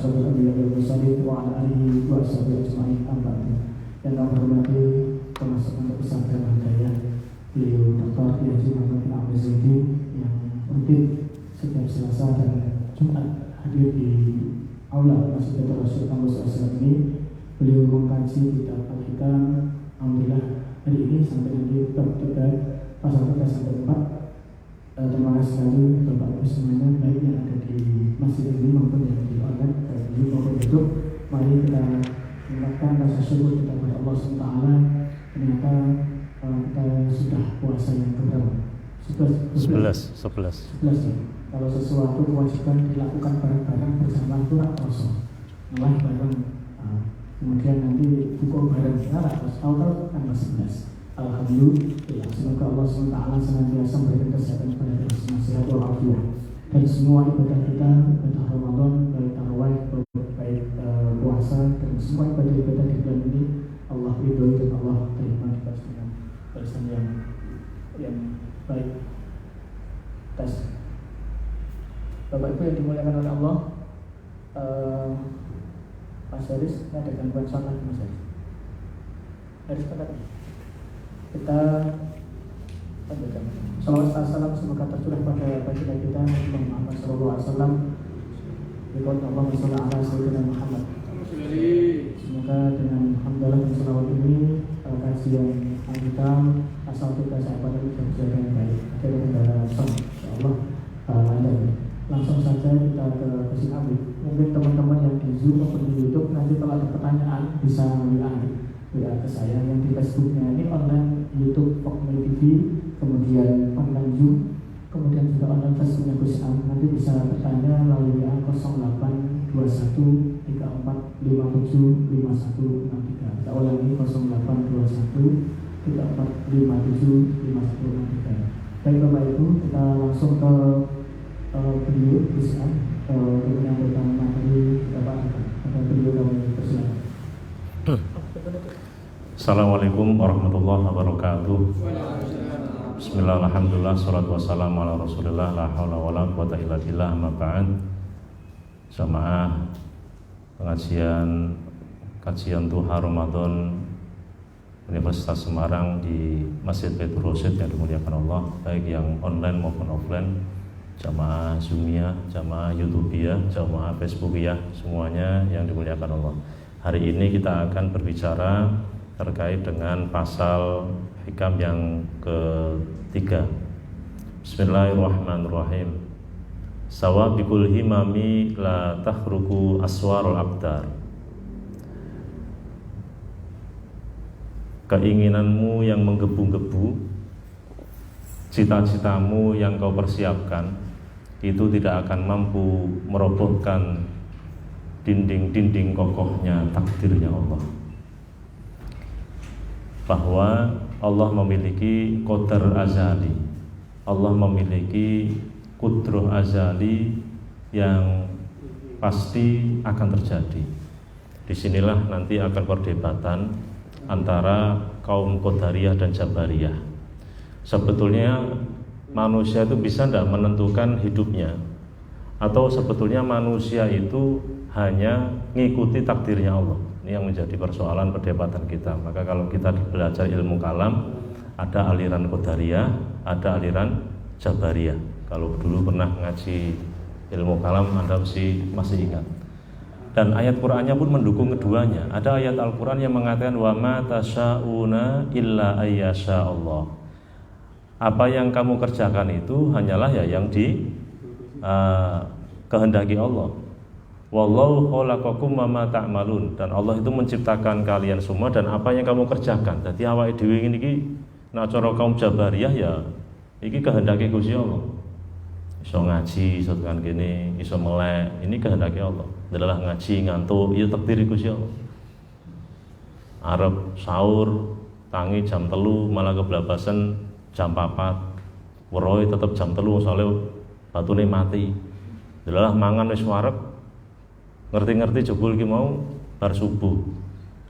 asyrafil anbiya'i wal mursalin wa ala alihi wa sahbihi ajma'in amma ba'du. Yang kami hormati Penasihat Pondok Pesantren Hidayah, beliau Dr. Kiai Haji Muhammad bin Abdul Zaidi yang rutin setiap Selasa dan Jumat hadir di aula Masjid Rasul Kampus Asal ini. Beliau mengkaji kitab Al-Hikam. Alhamdulillah hari ini sampai nanti bab 3 pasal 3 sampai 4. Terima kasih sekali Bapak Ibu semuanya, baik yang ada di masjid ini maupun yang di online, baik di maupun YouTube. Mari kita mengucapkan rasa syukur kita kepada Allah SWT. Ternyata kita sudah puasa yang keberapa? 11 ya. Kalau sesuatu kewajiban dilakukan bareng-bareng bersama itu kosong, malah bareng. Kemudian nanti buku bareng tahu tanggal 11. Alhamdulillah, semoga Allah SWT senantiasa memberikan kesehatan kepada kita semua, sehat walafiat. Dan semua ibadah kita, ibadah Ramadan, baik tarawih, baik puasa, dan semua ibadah-ibadah di bulan ini Allah ridhoi dan Allah terima dengan balasan yang baik. Tes. Bapak Ibu yang dimuliakan oleh Allah, Mas Haris, ini ada gangguan suara Mas Haris. Haris katakan. Kita lanjutkan. Salawat salam semoga tercurah pada baginda kita Muhammad sallallahu alaihi wasallam. Allahumma shalli ala sayyidina Muhammad. Semoga dengan hamdalah dan salawat ini kajian kita asal tugas sahabat ini bisa dengan baik. Kita kendala insyaallah lancar. Langsung saja kita ke sesi ambil. Mungkin teman-teman yang di Zoom maupun di YouTube nanti kalau ada pertanyaan bisa WA ke saya. Yang di Facebooknya ini online YouTube Pokmil TV, kemudian online Zoom, kemudian juga online Facebooknya Gus Am. Nanti bisa bertanya melalui WA 0821 34 57 5163. Kita ulangi 0821 34 57 5163. Baik Bapak Ibu, kita langsung ke beliau Gus Am untuk menyampaikan materi Bapak. Pada beliau kami persilakan. Assalamualaikum warahmatullahi wabarakatuh. Bismillah, alhamdulillah, salatu wassalamu ala rasulillah, la hawla wa la quwata illa billah, amma ba'd. Jamaah kajian Duha Ramadan Universitas Semarang di Masjid Baitur Rasyid yang dimuliakan Allah, baik yang online maupun offline, jamaah Zoomia, jamaah YouTubia, jamaah Facebookia, semuanya yang dimuliakan Allah. Hari ini kita akan berbicara terkait dengan pasal hikam yang ketiga. Bismillahirrahmanirrahim. Sawabikul himami la tahruku aswarul abdar. Keinginanmu yang menggebu-gebu, cita-citamu yang kau persiapkan, itu tidak akan mampu merobohkan dinding-dinding kokohnya takdirnya Allah. Bahwa Allah memiliki qadar azali, Allah memiliki qudrah azali yang pasti akan terjadi. Disinilah nanti akan perdebatan antara kaum Qadariyah dan Jabariyah. Sebetulnya manusia itu bisa tidak menentukan hidupnya, atau sebetulnya manusia itu hanya ngikuti takdirnya Allah. Ini yang menjadi persoalan perdebatan kita. Maka kalau kita belajar ilmu kalam, ada aliran Qadariyah, ada aliran Jabariyah. Kalau dulu pernah ngaji ilmu kalam, Anda masih ingat. Dan ayat Qur'annya pun mendukung keduanya. Ada ayat Al-Qur'an yang mengatakan wa ma tasya'una illa ayyasha Allah. Apa yang kamu kerjakan itu hanyalah ya yang kehendaki Allah. Wallahu khalaqakum wa ma ta'malun, dan Allah itu menciptakan kalian semua dan apa yang kamu kerjakan. Dadi awake dhewe iki nek cara kaum Jabariyah ya iki kehendaki Gusti Allah. Iso ngaji, iso tekan kene, iso melek, ini kehendaki Allah. Adalah ngaji ngantuk, ya takdir Gusti Allah. Arep sahur tangi jam 3 malah keblabasan jam 4. Weroe tetep jam 3 soalnya batune mati. Adalah mangan wis wareg, ngerti-ngerti jebul ki mau bar subuh,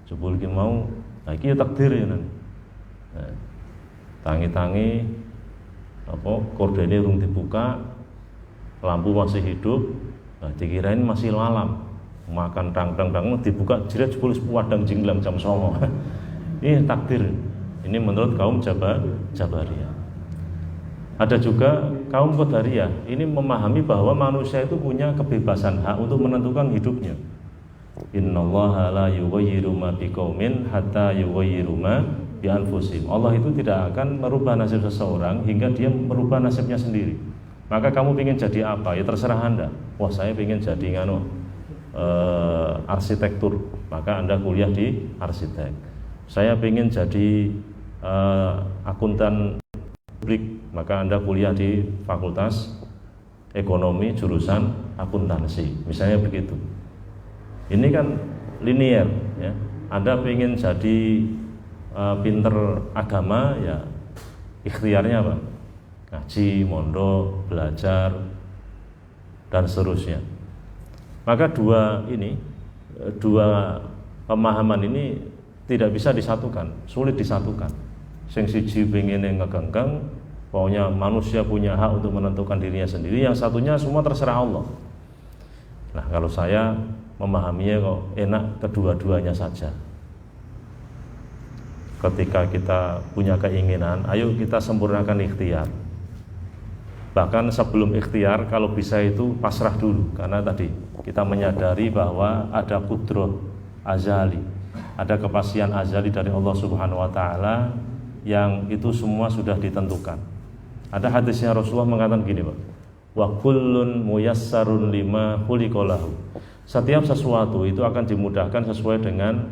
jebul ki mau, nah iki takdir ya nan. Nah, tangi-tangi apa kordene urung dibuka, lampu masih hidup, nah dikirain masih malam. makan dang dibuka jerat jebul wadang jinglang jam 09.00. Ini takdir. Ini menurut kaum Jabariyah. Ada juga kaum Qadariyah, ini memahami bahwa manusia itu punya kebebasan hak untuk menentukan hidupnya. Innallaha la yughayyiru ma biqaumin hatta yughayyiru ma bi anfusihim. Allah itu tidak akan merubah nasib seseorang hingga dia merubah nasibnya sendiri. Maka kamu ingin jadi apa? Ya terserah Anda. Wah, saya ingin jadi arsitektur. Maka Anda kuliah di arsitek. Saya ingin jadi akuntan publik, maka Anda kuliah di Fakultas Ekonomi jurusan akuntansi, misalnya begitu. Ini kan linier, ya. Anda ingin jadi pinter agama, ya ikhtiarnya apa? Ngaji, mondok, belajar, dan seterusnya. Maka dua pemahaman ini tidak bisa disatukan, sulit disatukan. Sing siji pengen ngegenggang, pokoknya manusia punya hak untuk menentukan dirinya sendiri, yang satunya semua terserah Allah. Nah, kalau saya memahaminya kok enak kedua-duanya saja. Ketika kita punya keinginan, ayo kita sempurnakan ikhtiar. Bahkan sebelum ikhtiar, kalau bisa itu pasrah dulu, karena tadi kita menyadari bahwa ada qudrah azali, ada kepastian azali dari Allah Subhanahu wa taala yang itu semua sudah ditentukan. Ada hadisnya Rasulullah mengatakan gini, Pak. Wa kullun muyassarun lima khuliqalahu. Setiap sesuatu itu akan dimudahkan sesuai dengan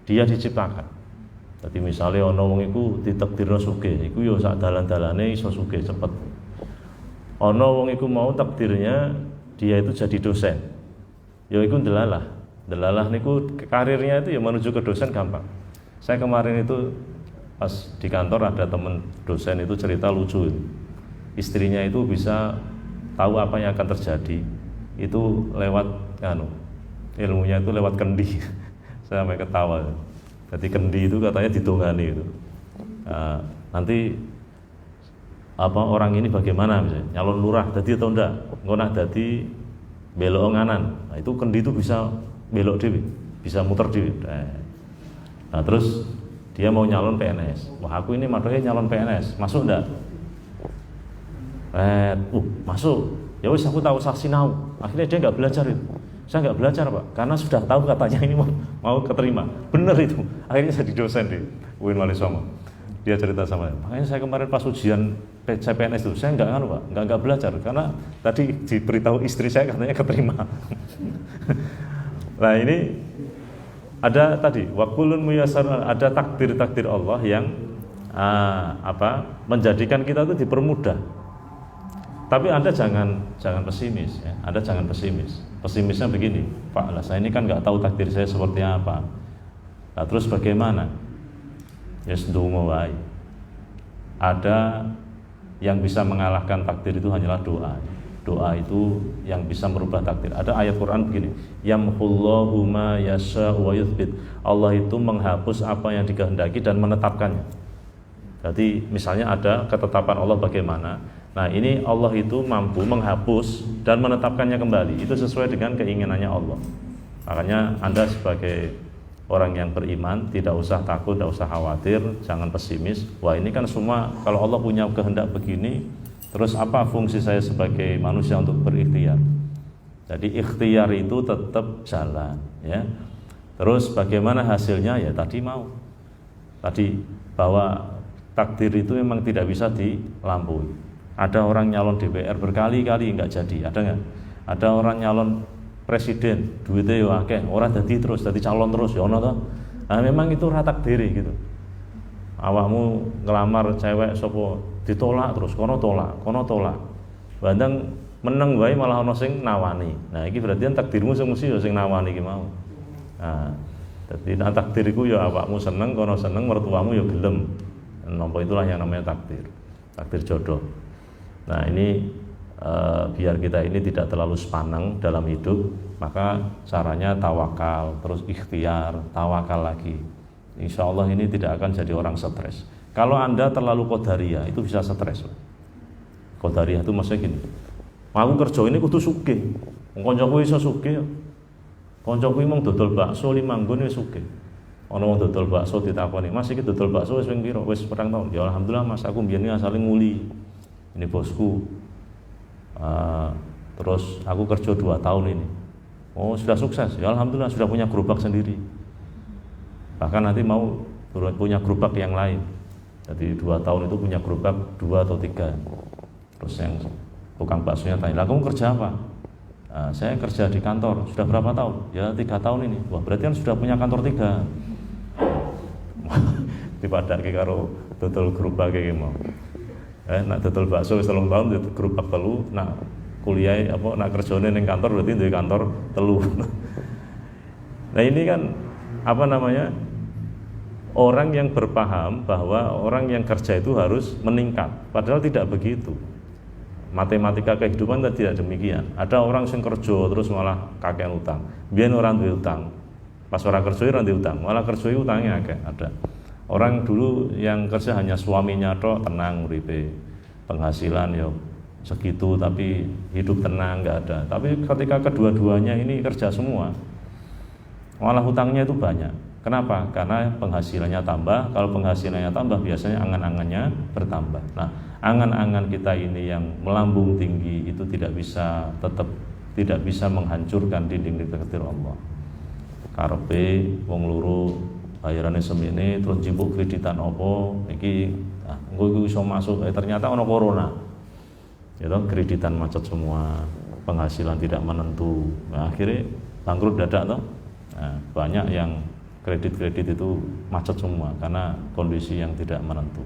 dia diciptakan. Jadi misalnya ana wong iku ditakdirno sugih, iku ya sak dalan-dalane iso sugih cepet. Ana wong iku mau takdirnya dia itu jadi dosen. Ya iku delalah. Delalah niku karirnya itu ya menuju ke dosen gampang. Saya kemarin itu pas di kantor ada teman dosen itu cerita lucu. Istrinya itu bisa tahu apa yang akan terjadi itu lewat ilmunya itu lewat kendi. Saya sampai ketawa. Jadi kendi itu katanya ditungani itu. Nanti orang ini bagaimana misalnya nyalon lurah dadi atau enggak, ngonah dadi belok nganan. Nah, itu kendi itu bisa belok dhewe, bisa muter dhewe. Nah, terus dia mau nyalon PNS. Wah, aku ini madohe nyalon PNS, masuk enggak? Masuk. Ya wis aku tahu usah sinau. Akhirnya dia enggak belajar itu. Saya enggak belajar, Pak, karena sudah tahu katanya ini mau keterima. Benar itu. Akhirnya jadi dosen di UIN Walisongo. Dia cerita sama saya. Makanya saya kemarin pas ujian CPNS itu saya enggak belajar karena tadi diberitahu istri saya katanya keterima. Nah, ini ada tadi waqulun muyassar, ada takdir Allah yang menjadikan kita itu dipermudah. Tapi Anda jangan pesimis ya. Anda jangan pesimis. Pesimisnya begini, Pak, lah saya ini kan nggak tahu takdir saya seperti apa. Nah, terus bagaimana? Ya ndonga wae. Ada yang bisa mengalahkan takdir itu hanyalah doa. Doa itu yang bisa merubah takdir. Ada ayat Quran begini, yamhullahu ma yasha wa yuthbit. Allah itu menghapus apa yang dikehendaki dan menetapkannya. Jadi misalnya ada ketetapan Allah bagaimana. Nah, ini Allah itu mampu menghapus dan menetapkannya kembali. Itu sesuai dengan keinginannya Allah. Makanya Anda sebagai orang yang beriman tidak usah takut, tidak usah khawatir, jangan pesimis. Wah, ini kan semua kalau Allah punya kehendak begini, terus apa fungsi saya sebagai manusia untuk berikhtiar? Jadi ikhtiar itu tetap jalan, ya. Terus bagaimana hasilnya? Ya tadi bahwa takdir itu memang tidak bisa dilampaui. Ada orang nyalon DPR berkali-kali enggak jadi, ada enggak? Ada orang nyalon presiden, duitnya ya akeh, orang jadi calon terus ya ono toh. Nah, memang itu ora takdire gitu. Awakmu ngelamar cewek sapa ditolak terus, kono tolak. Bandang meneng wae malah ono sing nawani. Nah, iki berarti takdirmu sing mesti ya sing nawani iki mau. Nah, dadi takdir iku ya awakmu seneng, kono seneng, mertuamu ya gelem. Nampa itulah yang namanya takdir jodoh. Nah, ini biar kita ini tidak terlalu sepanang dalam hidup, maka caranya tawakal, terus ikhtiar, tawakal lagi. Insya Allah ini tidak akan jadi orang stres. Kalau Anda terlalu qadariyah, itu bisa stres. Qadariyah itu maksudnya gini, aku kerja ini kudu sugih, kancaku iso sugih. Koncoku mung dodol bakso 5 nggon wis sugih. Ana wong dodol bakso ditakoni, "Mas iki dodol bakso wis ping pira?" "Wis 1 tahun." "Ya alhamdulillah Mas, aku mbiyen asale nguli. Ini bosku. Terus aku kerja 2 tahun ini." "Oh, sudah sukses." "Ya alhamdulillah, sudah punya gerobak sendiri. Bahkan nanti mau punya gerobak yang lain." Jadi 2 tahun itu punya gerobak 2 atau 3. Terus yang tukang baksonya tanya, "Lah kamu kerja apa?" "Saya kerja di kantor." "Sudah berapa tahun?" "Ya 3 tahun ini." "Wah, berarti kan sudah punya kantor 3." Dipadake karo dodol gerobak iki mau. Nak dodol bakso wis 3 tahun gerobak 3, nak kuliah nak kerjane ning kantor berarti duwe kantor 3. Nah, ini kan orang yang berpaham bahwa orang yang kerja itu harus meningkat, padahal tidak begitu. Matematika kehidupan tidak demikian. Ada orang yang kerja terus malah kakean utang. Biyen orang duwe utang, pas ora kerja ora duwe utang, malah kerja utangnya akeh. Ada orang dulu yang kerja hanya suaminya tok, tenang uripe, penghasilan ya segitu tapi hidup tenang, nggak ada. Tapi ketika kedua-duanya ini kerja semua, malah hutangnya itu banyak. Kenapa? Karena penghasilannya tambah. Kalau penghasilannya tambah, biasanya angan-angannya bertambah. Nah, angan-angan kita ini yang melambung tinggi itu tidak bisa menghancurkan dinding takdir Allah. Karepe wong loro bayarane semene terus njipuk kreditan opo iki engko iku iso masuk, ternyata ono corona. Ya toh, kreditan macet semua, penghasilan tidak menentu. Nah, akhirnya bangkrut dadak toh. Nah, banyak yang kredit itu macet semua karena kondisi yang tidak menentu.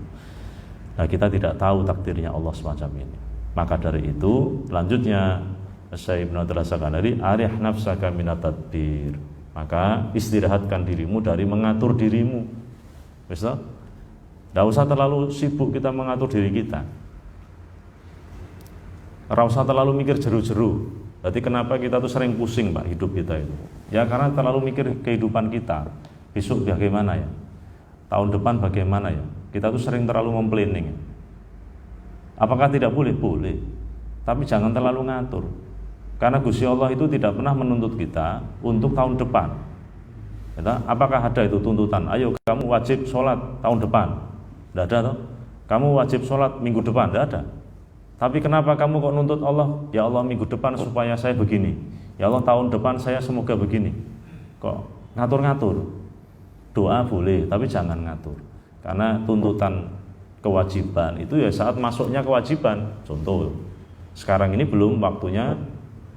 Nah, kita tidak tahu takdirnya Allah semacam ini. Maka dari itu, lanjutnya Syekh Ibnu Athaillah Sakandari, arih nafsaka minat tadbir. Maka istirahatkan dirimu dari mengatur dirimu. Wis toh? Enggak usah terlalu sibuk kita mengatur diri kita. Ora usah terlalu mikir jeru-jeru. Berarti kenapa kita tuh sering pusing Pak hidup kita itu? Ya karena terlalu mikir kehidupan kita. Besok bagaimana ya? Tahun depan bagaimana ya? Kita tuh sering terlalu memplanning. Apakah tidak boleh? Boleh. Tapi jangan terlalu ngatur. Karena Gusti Allah itu tidak pernah menuntut kita untuk tahun depan. Apakah ada itu tuntutan? Ayo kamu wajib sholat tahun depan. Tidak ada toh? Kamu wajib sholat minggu depan. Tidak ada. Tapi kenapa kamu kok nuntut Allah? Ya Allah, minggu depan supaya saya begini. Ya Allah, tahun depan saya semoga begini. Kok ngatur-ngatur? Doa boleh, tapi jangan ngatur. Karena tuntutan kewajiban itu ya saat masuknya kewajiban. Contoh, sekarang ini belum waktunya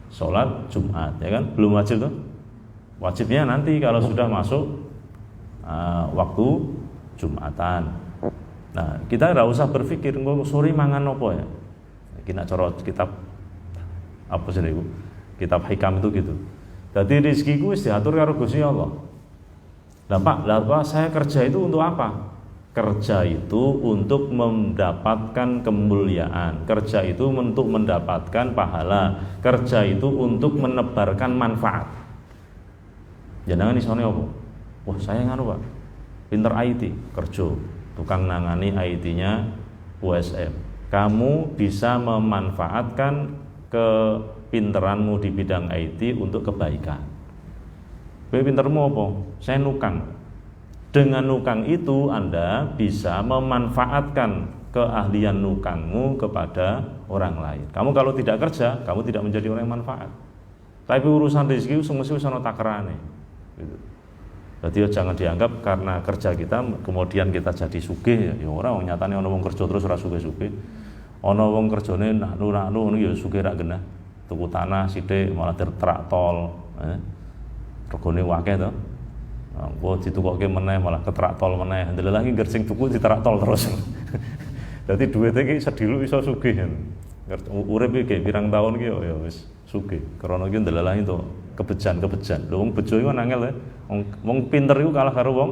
sholat Jumat, ya kan? Belum wajib tuh. Wajibnya nanti kalau sudah masuk waktu Jumatan. Nah, kita nggak usah berpikir, sore mangan apa ya? Kita cara kitab apa sih itu? Kitab hikam itu gitu. Jadi rezekiku wis diatur karo Gusti Allah. Lah Pak, saya kerja itu untuk apa? Kerja itu untuk mendapatkan kemuliaan. Kerja itu untuk mendapatkan pahala. Kerja itu untuk menebarkan manfaat. Jangan isone apa? Wah, saya nganu Pak. Pinter IT, kerja. Tukang nangani IT-nya USM. Kamu bisa memanfaatkan kepinteranmu di bidang IT untuk kebaikan. Kowe pintermu apa? Saya nukang. Dengan nukang itu Anda bisa memanfaatkan keahlian nukangmu kepada orang lain. Kamu kalau tidak kerja, kamu tidak menjadi orang yang manfaat. Tapi urusan rezeki semesti wis ana takerane. Gitu. Jadi jangan dianggap karena kerja kita kemudian kita jadi sugih ya ora, wong nyatane ana wong kerja terus ora sugih-sugih. Ana wong kerjane naknu ngono ya sugih ra genah. Tuku tanah sithik malah ditrak tol. Regane akeh to. Engko ditukokke meneh malah ketrak tol meneh. Ndelok iki gersing tuku ditrak tol terus. Dadi duwite iki sedilu iso sugih. Urip iki pirang taun iki ya wis sugih. Krana iki ndelok to kebejan. Lho wong bejo iku angel ya. Wong pinter iku kalah karo wong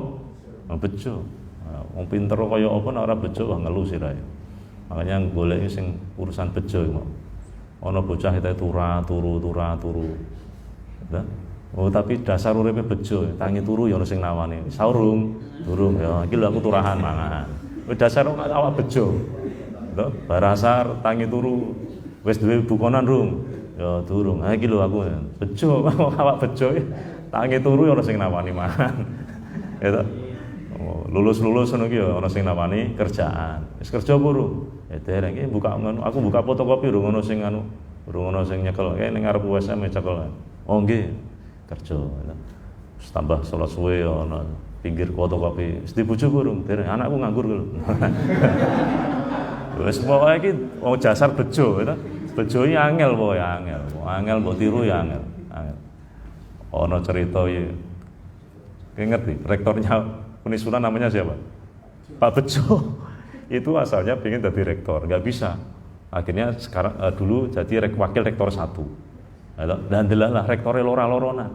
bejo. Wong pinter kaya apa nek ora bejo wah ngelu sirahe. Makanya golek sing urusan bejo iku. Ana bocah kita turu. Oh tapi dasar uripe bejo, tangi turu ya ono sing nawani. Saurung, durung ya iki lho aku turahan mangan. Wis dasar awak bejo. Lho, barasar tangi turu wis duwe bukonan rung. Ya durung. Ha iki lho aku bejo, awak bejo tangi turu ya ana sing nawani mangan. Ya toh. Lulus-lulus ngono ki ya ana sing nawani kerjaan. Wis kerja puru. Ya dereng iki buka ngono, aku buka fotokopi urung ono sing urung ono sing nyekel ning ngarep USM cekel. Oh nggih, kerja. Terus tambah salat suwe ya ana pinggir fotokopi. Wis dibujuk urung, dereng anakku nganggur lho. Wis pokoke iki jasar bejo ya. Bejo iki angel pokoke angel. Angel mbok tiru ya angel. Angel. Ana cerita ya. Ngerti, rektornya Unisula namanya siapa? Pak Bejo. Itu asalnya pengen jadi rektor, nggak bisa. Akhirnya sekarang dulu jadi wakil rektor 1. Dan delalah rektornya lora-lorona.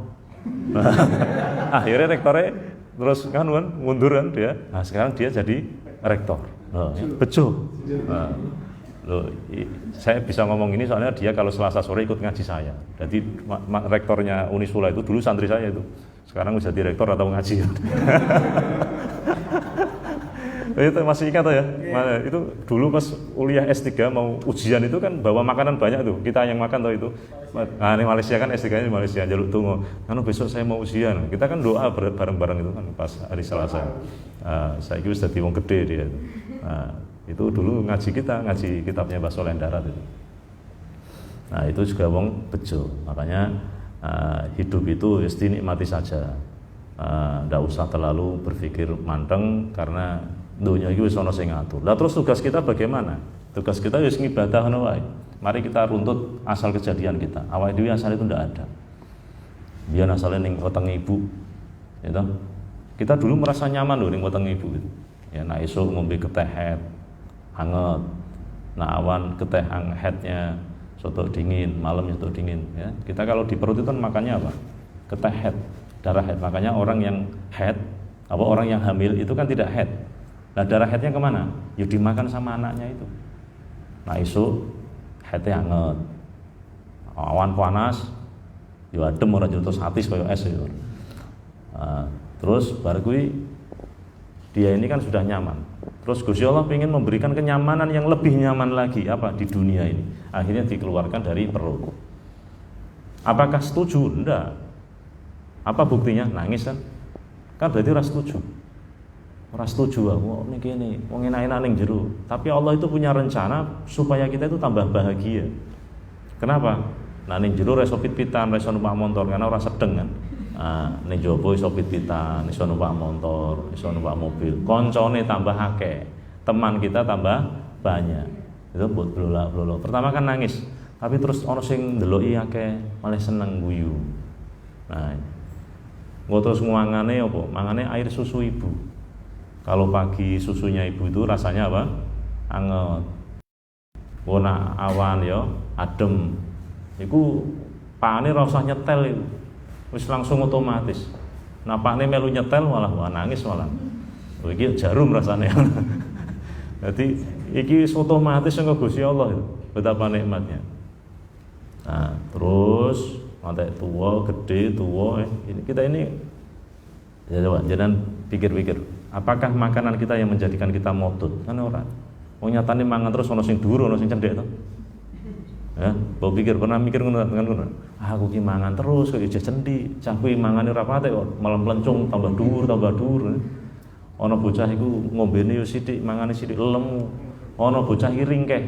Akhirnya rektornya terus kan mundur kan dia. Nah, sekarang dia jadi rektor. Bejo. Saya bisa ngomong ini soalnya dia kalau Selasa sore ikut ngaji saya. Jadi rektornya Unisula itu dulu santri saya itu. Sekarang udah direktur atau ngaji. Itu masih ingat ya? Itu dulu pas kuliah S3 mau ujian itu kan bawa makanan banyak tuh. Kita yang makan tuh itu. Nah, ini Malaysia kan S3-nya di Malaysia jaluk tunggu. Karena besok saya mau ujian. Kita kan doa bareng-bareng itu kan pas hari Selasa. Saya itu sudah wong gede dia. Itu dulu ngaji kitabnya Mbah Soleh Darat itu. Nah, itu juga wong bejo. Makanya hidup itu dinikmati saja. Ndak usah terlalu berpikir manteng karena dunia iki wis ana sing ngatur. Lah terus tugas kita bagaimana? Tugas kita wis ngibadah ngono wae. Mari kita runtut asal kejadian kita. Awake dhewe asal itu ndak ada. Biar asalnya ning weteng ibu. Ya toh? Kita dulu merasa nyaman loh ning weteng ibu gitu. Ya nah esuk ngombe geteh het hangat. Nah awan geteh hetnya soto dingin, malam soto dingin ya. Kita kalau di perut itu kan makannya apa? Geteh het, darah het. Makanya orang yang het orang yang hamil itu kan tidak het. Nah darah hetnya kemana? Ya dimakan sama anaknya itu. Nah isu hetnya hangat, awan panas, ya adem ora terus hati kaya es ya. Terus baru dia ini kan sudah nyaman. Terus Gusti Allah ingin memberikan kenyamanan yang lebih nyaman lagi apa di dunia ini. Akhirnya dikeluarkan dari perut. Apakah setuju? Enggak. Apa buktinya? Nangis kan? Kan berarti ora setuju. Ora setuju aku niki ngene, wong enak-enak ning jero. Tapi Allah itu punya rencana supaya kita itu tambah bahagia. Kenapa? Nah ning jero iso pit-pitan, iso numpak motor karena ora sedeng kan. Ning jaba iso pit-pitan, iso numpak motor, iso numpak mobil. Koncone tambah akeh, teman kita tambah banyak. Itu buat blola-blola. Pertama kan nangis, tapi terus ana sing ndeloki akeh, malah seneng guyu. Nah, engko terus ngwangane apa? Mangane air susu ibu. Kalau pagi susunya ibu itu rasanya apa? Anget. Wona awan ya, adem. Iku pakane ora usah nyetel iku. Wis langsung otomatis. Nah pakne melu nyetel malah nangis malah. Oh iki jarum rasane. Jadi iki otomatis sing Gusti Allah itu. Betapa nikmatnya. Nah, terus ngantek tua, gede, tua ini kita ini ya coba jangan pikir-pikir. Apakah makanan kita yang menjadikan kita modot? Kan ora. Wong nyatane mangan terus ana sing dhuwur, ana sing cendhek to. Ya, mbok pikir pernah mikir ngono kan ngono. Aku ki mangan terus kok ijo cendi, cah kuwi mangane ora patek kok malah melencung tambah dhuwur. Ana bocah iku ngombene yo sithik, mangane sithik lemu. Ana bocah iki ringkeh,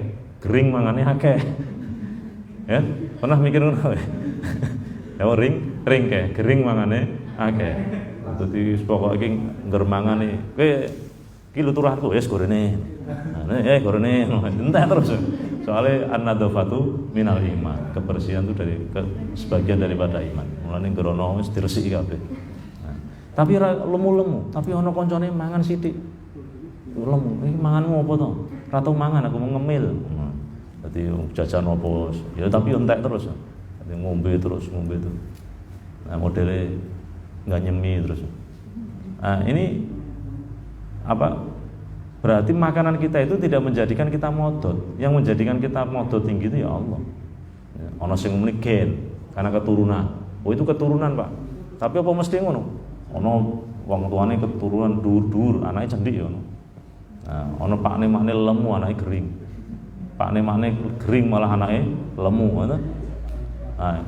gering mangane akeh. Ya, pernah mikir ngono. Ya ringkeh, gering mangane akeh. Dadi pokoke iki ngger mangane. Kowe iki luturahku wis gorene. Nah, gorene entek terus. Soalnya an-nadzafatu minal iman. Kebersihan itu dari sebagian daripada iman. Mulane ngerono wis diresiki kabeh. Nah, tapi ora lemu-lemu, tapi ana kancane mangan sithik. Lemu. Iki manganmu apa to? Ora tau mangan aku mau ngemil. Dadi jajan apa? Ya tapi entek terus. Dadi ngombe terus. Nah, modele nggak nyemi terus. Nah ini apa? Berarti makanan kita itu tidak menjadikan kita modot. Yang menjadikan kita modot tinggi itu ya Allah. Ono sing muni gen karena keturunan. Oh itu keturunan pak. Tapi apa mesti ngono? Ono wong tuane keturunan dur-dur, anake cendik ya ono. Nah, ono pakne makne lemu, anake gering. Pakne makne gering malah anake lemu, ngono. Nah,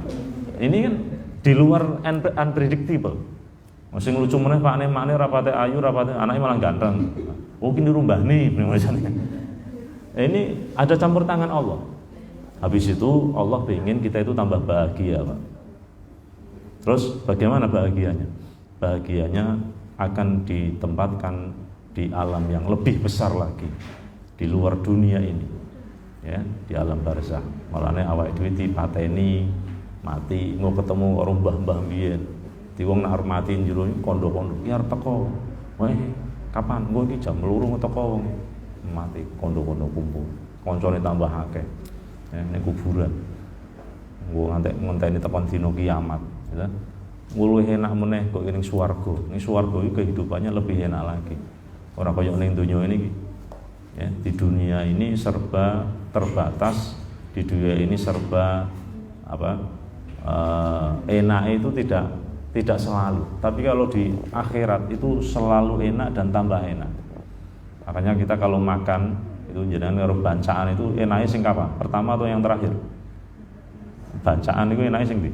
ini kan di luar unpredictable. Sing lucu meneh Pak Makne rapate ayu, rapate anake malah ganteng. Oh kini rumbahne misalnya. Ini ada campur tangan Allah. Habis itu Allah ingin kita itu tambah bahagia, Pak. Terus bagaimana bahagianya? Bahagianya akan ditempatkan di alam yang lebih besar lagi, di luar dunia ini, ya, di alam barzakh. Malane awake dhewe dipateni mati, mau ketemu karo mbah-mbah biyen. Di wong nek arep mati njero kondo-kondo, ki arep teko. Weh, kapan? Engko iki jam 2 teko wong. Mati kondo-kondo kumpul. Koncone tambah akeh. Ya, nek kuburan. Engko ngenteni tekan dina kiamat, ya. Luwih enak meneh kok ning swarga. Ning swarga iki kehidupannya lebih enak lagi. Ora kaya ning donya ini. Ya, di dunia ini serba terbatas, di dunia ini serba enak itu tidak selalu. Tapi kalau di akhirat itu selalu enak dan tambah enak. Makanya kita kalau makan itu jenengan karo bancaan itu enake sing kapan? Pertama atau yang terakhir? Bancaan itu enake sing ndi?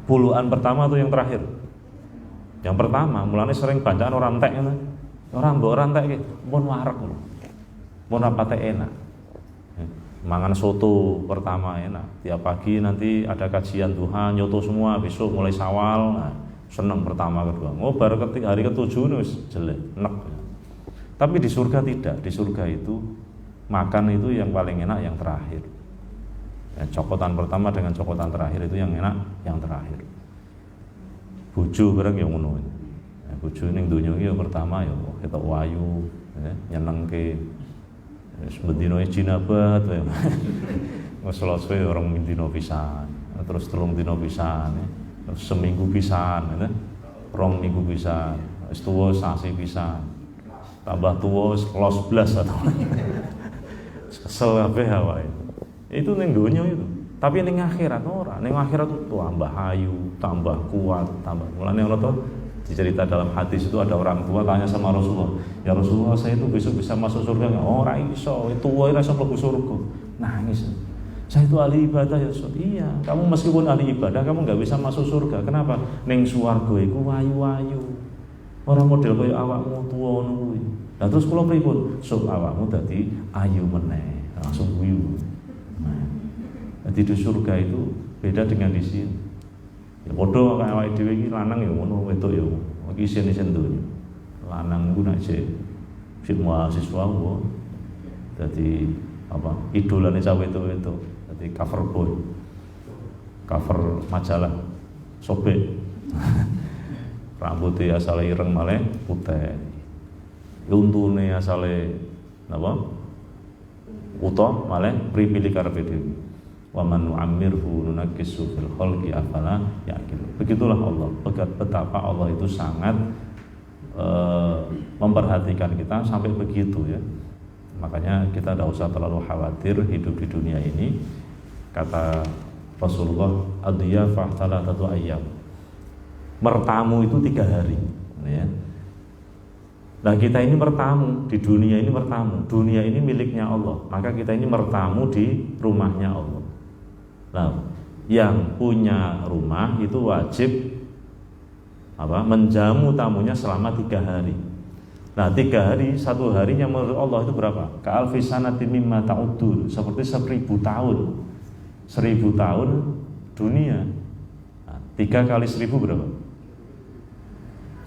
Puluhan pertama atau yang terakhir? Yang pertama, mulane sering bancaan orang entek ngono. Ora mbok ora entek iki, mun wareg lho. Mun rapate enak. Mangan soto pertama enak. Tiap pagi nanti ada kajian duha, nyoto semua, besok mulai Syawal. Nah, seneng pertama kedua. Oh, baru hari ke-7 wis jelek, enak. Tapi di surga tidak. Di surga itu makan itu yang paling enak yang terakhir. Ya, cokotan pertama dengan cokotan terakhir itu yang enak yang terakhir. Bojo bareng yang ngono. Ya, bojo ning donya iki pertama ya ketok wayu, ya, nyenengke. Sebendino jinabat wae. Wes selesai orang dino pisan, terus 3 dino pisan, terus seminggu pisan, ya. 2 minggu pisan, wis tuwa sasi pisan. Tambah tuwa los blas atau. Kesel kabeh awake. Itu ning donya itu. Tapi ning akhirat ora. Ning akhirat itu tambah ayu, tambah kuat, tambah. Mulane ana to dicerita dalam hadis itu ada orang tua tanya sama Rasulullah, ya Rasulullah saya itu besok bisa masuk surga nggak? Oh ora iso, itu wae rasa mlebu surga. Nangis. Saya itu ahli ibadah ya Rasul. Iya, kamu meskipun ahli ibadah kamu nggak bisa masuk surga. Kenapa? Ning swarga iku wayu-wayu. Orang model kaya awakmu tuwa ngono kuwi. Lah terus kula pripun? Sok awakmu dadi ayu meneh, langsung guyu. Nah, jadi di surga itu beda dengan di sini. Ya padha kaya awake dhewe iki lanang ya ngono, wedok ya iki isin-isin donya. Lanang ku nek sik mahasiswa wae dadi idolane cah wedok-wedok, dadi cover boy. Cover majalah sobek. Rambutnya asale ireng malih putih. Untune asale napa? Utuh malih pripilih karepe dhewe. Wa man nu'ammirhu nunakkisu fil khalqi afala yaqil. Begitulah Allah. Betapa Allah itu sangat memperhatikan kita sampai begitu ya. Makanya kita tidak usah terlalu khawatir hidup di dunia ini. Kata Rasulullah, ad-diyafah thalathatu ayyam. Mertamu itu 3 hari ya. Nah kita ini mertamu di dunia ini mertamu. Dunia ini miliknya Allah. Maka kita ini mertamu di rumahnya Allah. Nah, yang punya rumah itu wajib menjamu tamunya selama 3 hari. Nah 3 hari, 1 harinya menurut Allah itu berapa? Ka'alfi sanatin mimma ta'udun, seperti 1000 tahun. 1000 tahun dunia. Nah, 3 kali 1000 berapa?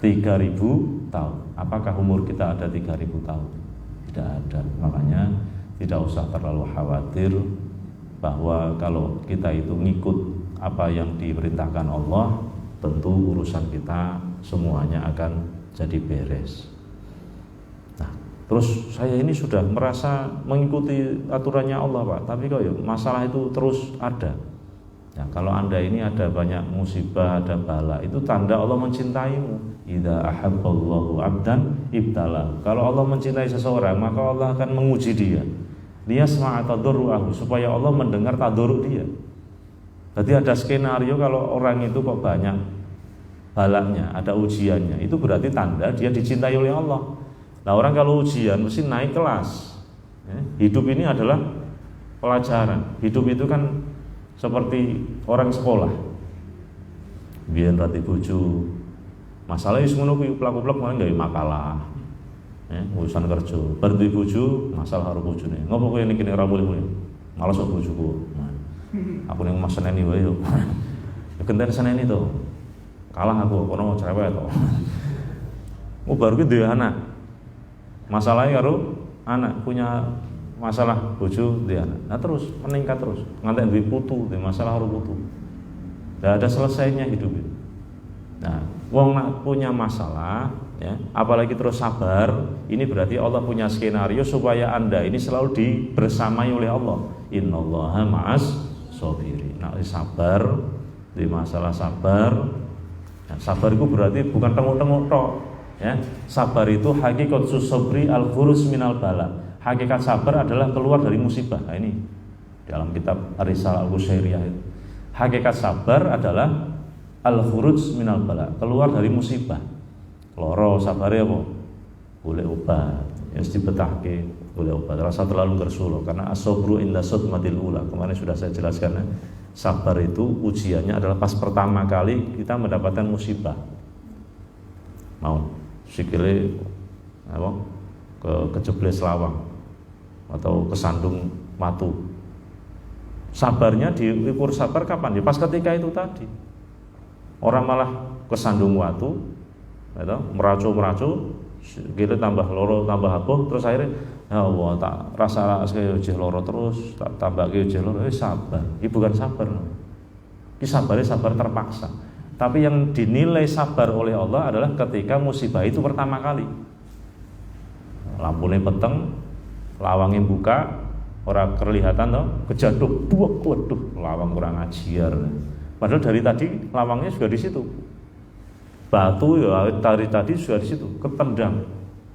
3000 tahun. Apakah umur kita ada 3000 tahun? Tidak ada. Makanya tidak usah terlalu khawatir bahwa kalau kita itu ngikut apa yang diperintahkan Allah, tentu urusan kita semuanya akan jadi beres. Nah, terus saya ini sudah merasa mengikuti aturannya Allah, Pak, tapi kok ya masalah itu terus ada. Ya, kalau Anda ini ada banyak musibah, ada bala, itu tanda Allah mencintaimu. Idza ahabballahu 'abdan ibtala. Kalau Allah mencintai seseorang, maka Allah akan menguji dia. Dia sema'a tadarru'ahu, supaya Allah mendengar tadarru' dia. Jadi ada skenario kalau orang itu kok banyak balaknya, ada ujiannya, itu berarti tanda dia dicintai oleh Allah. Nah orang kalau ujian mesti naik kelas. Hidup ini adalah pelajaran. Hidup itu kan seperti orang sekolah. biyen rati bojo. Masalah wis ngono kuwi plak-plak malah gawe makalah. Urusan kerja. Bar duwe bojo, masalah karo bojone. Ngopo kowe niki ora boleh-boleh? Malas kok bojoku. Aku ning mas seneni wae yo. Ya genten seneni to. Kalah aku kono cewek to. Baru ki duwe anak. Masalahnya karo anak punya masalah bojo duwe anak. Nah terus meningkat terus. Ngantek duwe putu, duwe masalah karo putu. Enggak ada selesainya hidup itu. Nah, wong nak punya masalah ya, apalagi terus sabar, ini berarti Allah punya skenario supaya Anda ini selalu dibersamai oleh Allah. Innallaha ma'as sabirin. Nah, sabar di masalah sabar. Nah, sabar itu berarti bukan tengok-tengok tok, ya. Sabar itu hakikat sabri al-khurus minal bala. Hakikat sabar adalah keluar dari musibah. Nah, ini dalam kitab Ar-Risalah Al-Qusyairiyah itu. Hakikat sabar adalah al-khuruj minal bala, keluar dari musibah. Loro sabare apa? Boleh obat. Yang dibetahke boleh obat. Rasa terlalu gersulo karena as-sabru inda sadmatil ula. Kemarin sudah saya jelaskan ya. Sabar itu ujiannya adalah pas pertama kali kita mendapatkan musibah. Mau sikile apa? Kejebles lawang atau kesandung watu. Sabarnya diukur sabar kapan? Ya pas ketika itu tadi. Orang malah kesandung watu, gitu, meracu, gitu tambah loro, tambah apa, terus akhirnya ya Allah tak rasa ujeh loro terus, tak tambah ujeh loro, sabar. Ini bukan sabar, ini sabarnya sabar terpaksa. Tapi yang dinilai sabar oleh Allah adalah ketika musibah itu pertama kali. Lampunya peteng, lawangnya buka, orang kelihatan toh, kejaduk, waduh, lawang kurang ajar. Padahal dari tadi lawangnya juga di situ. Batu ya dari tadi sudah di situ, ketendang.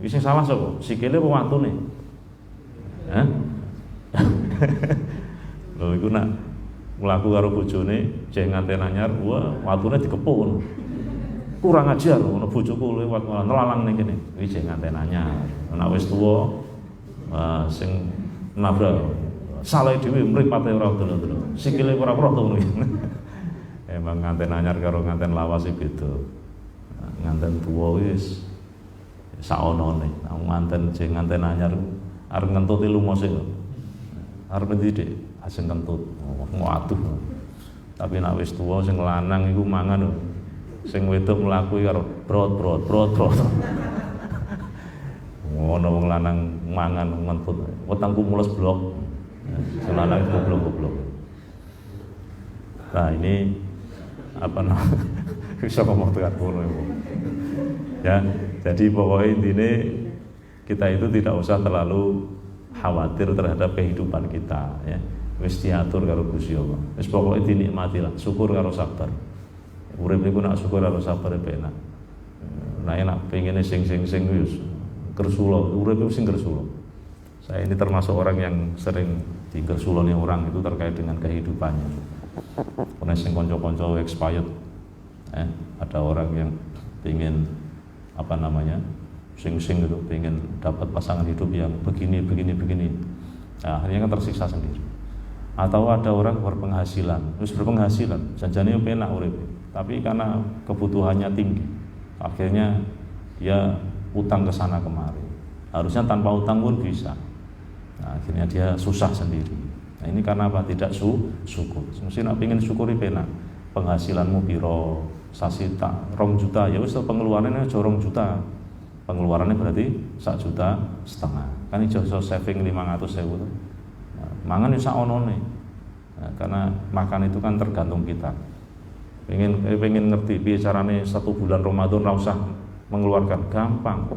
Ini salah sapa? Sikile apa watune? Hah? Lho iku nak mlaku karo bojone jeng nganten anyar, wah watune dikepuk ngono. Kurang ajar ngono bojoku lewat malah nelalang ning kene. Iki jeng nganten anyar. Nek wis tuwa sing nabrak salah dhewe mripate ora dolo-dolo. Sikile ora roh to ngono. Emang nganten anyar karo nganten lawas iki beda. Nganten tuwa wis saonone. Nganten jeng nganten anyar arep ngentuti lumose kok. Arep ndidik asing kentut. Waduh. Tapi nek wis tuwa sing lanang iku mangan lho. Sing wedok mlaku karo brot. Ngono wong lanang mangan ngentut. Wetengku mules blok. Sing lanang goblok. Nah, ini apa namanya bisa ngomong tekan kono ya. Jadi pokoknya intinya kita itu tidak usah terlalu khawatir terhadap kehidupan kita ya. Wis diatur karo Gusti Allah. Wis pokoke dinikmati lah, syukur karo sabar. Urip niku nak syukur karo sabar penak. Nah enak pengene sing wis kersulo, urip sing kersulo. Saya ini termasuk orang yang sering digersuloni orang itu terkait dengan kehidupannya. Karena sing konco-konco expired, ada orang yang ingin apa namanya, sing gitu, ingin dapat pasangan hidup yang begini. Nah, akhirnya kan tersiksa sendiri. Atau ada orang berpenghasilan, terus berpenghasilan, janjane penak urip, tapi karena kebutuhannya tinggi, akhirnya dia utang ke sana kemari. Harusnya tanpa utang pun bisa. Nah, akhirnya dia susah sendiri. Nah, ini karena apa? Tidak syukur. Mesti nak pengen syukuri penak. Penghasilanmu piro, sasi tak 2 juta, ya wis pengeluarannya aja 2 juta. Pengeluarannya berarti 1,5 juta. Kan iso saving 500.000 tuh. Nah, mangan ya sak onone. Nah, karena makan itu kan tergantung kita. Pengen ngerti piye carane 1 bulan Ramadan ora usah mengeluarkan, gampang.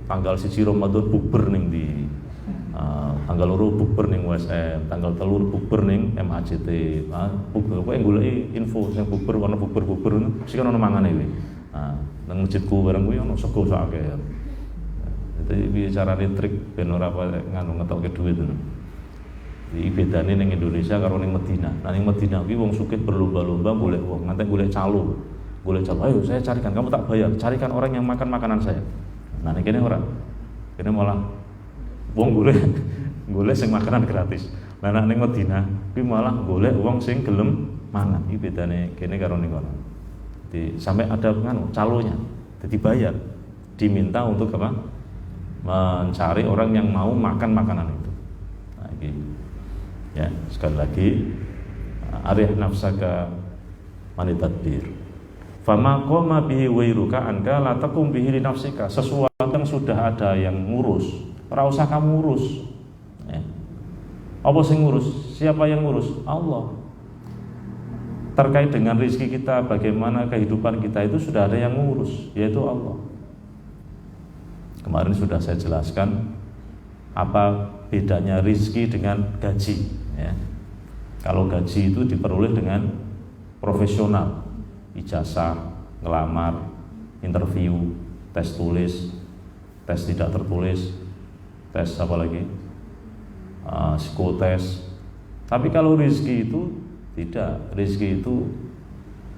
Tanggal 1 Ramadan bukber ning di tanggal 2 bukber ning USM, tanggal 3 bukber ning MACT. Bukber kowe goleki info sing bukber ana bukber mesti kan ana mangane kuwi. Nang masjidku bareng kuwi ana sego sak akeh. Jadi piye carane trik ben ora nganu ngetokke dhuwit ngono. Iki bedane ning Indonesia karo ning Madinah. Nah ning Madinah kuwi wong sugih berlomba-lomba golek wong, nganti golek calo. Ayo saya carikan, kamu tak bayar, carikan orang yang makan makanan saya. Nah ning kene ora. Kene malah wong golek sing makanan gratis. Lah nek ning Madinah kuwi malah golek wong sing gelem mangan. Iki bedane kene karo ning kono. Jadi sampai ada calonya, jadi bayar, diminta untuk apa? Mencari orang yang mau makan makanan itu. Nah, ini ya sekali lagi arih nafsaka manitadbir. Fama qoma bihi wairuka anka la taqum bihi li nafsika. Sesuatu yang sudah ada yang ngurus, ora usah kamu urus. Ya. Apa sing ngurus? Siapa yang ngurus? Allah. Terkait dengan rezeki kita, bagaimana kehidupan kita itu sudah ada yang ngurus, yaitu Allah. Kemarin sudah saya jelaskan apa bedanya rezeki dengan gaji. Ya. Kalau gaji itu diperoleh dengan profesional, ijazah, ngelamar, interview, tes tulis, tes tidak tertulis, tes apa lagi, psikotes. Tapi kalau rezeki itu tidak, rezeki itu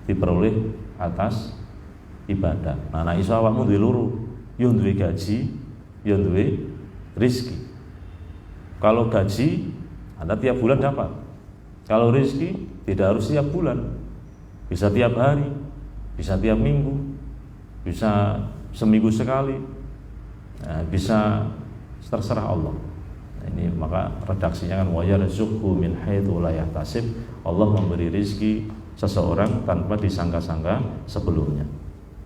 diperoleh atas ibadah. Nah, iso awakmu duwe loro, yo duwe gaji, yo duwe rezeki. Kalau gaji Anda tiap bulan dapat. Kalau rezeki tidak harus tiap bulan. Bisa tiap hari, bisa tiap minggu, bisa seminggu sekali. Nah, bisa terserah Allah. Nah, ini maka redaksinya kan wa yarzuqhu min haitsu la yahtasib. Allah memberi rezeki seseorang tanpa disangka-sangka sebelumnya.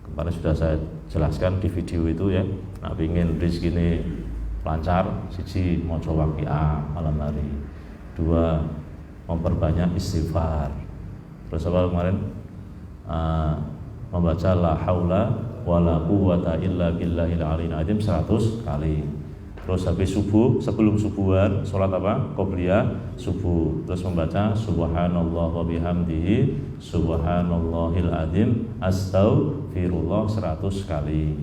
Kemarin sudah saya jelaskan di video itu ya. Nah, ingin rezeki ini lancar, siji maca waqiah malam hari, 2 memperbanyak istighfar. Terus apa kemarin? Membaca la haula wala quwwata illa billahil aliyil azim 100 kali. Terus habis subuh, sebelum subuhan, sholat apa? Qobliyah subuh. Terus membaca subhanallah wa bihamdihi subhanallahil azim astaghfirullah 100 kali.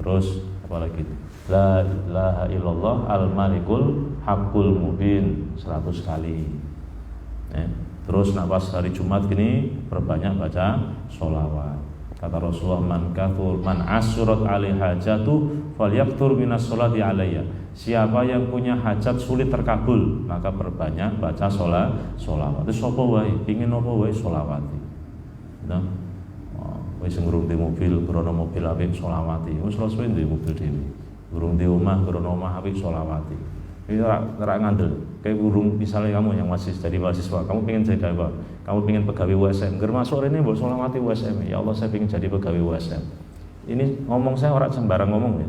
Terus apa lagi? La ilaha illallah al-malikul haqqul mubin 100 kali. Terus nak pas hari Jumat gini perbanyak baca sholawat. Kata Rasulullah, man asyurat alaihi hajatu falyaktur minas sholati alayya. Siapa yang punya hajat sulit terkabul, maka perbanyak baca sholawat. Itu sapa wae, pengin apa wae sholawati. Nah, wis ngurung di mobil, krono mobil apik sholawati. Wis suwe di mobil dhewe. Ngurung di omah, krono omah apik sholawati. Ini ora ngandel. Kayak burung misalnya kamu yang masih jadi mahasiswa, kamu pengen jadi apa? Kamu pengen pegawai USM. Ger masuk ini mbok sholawati USM. Ya Allah, saya pengen jadi pegawai USM. Ini ngomong saya orang sembarang ngomong ya.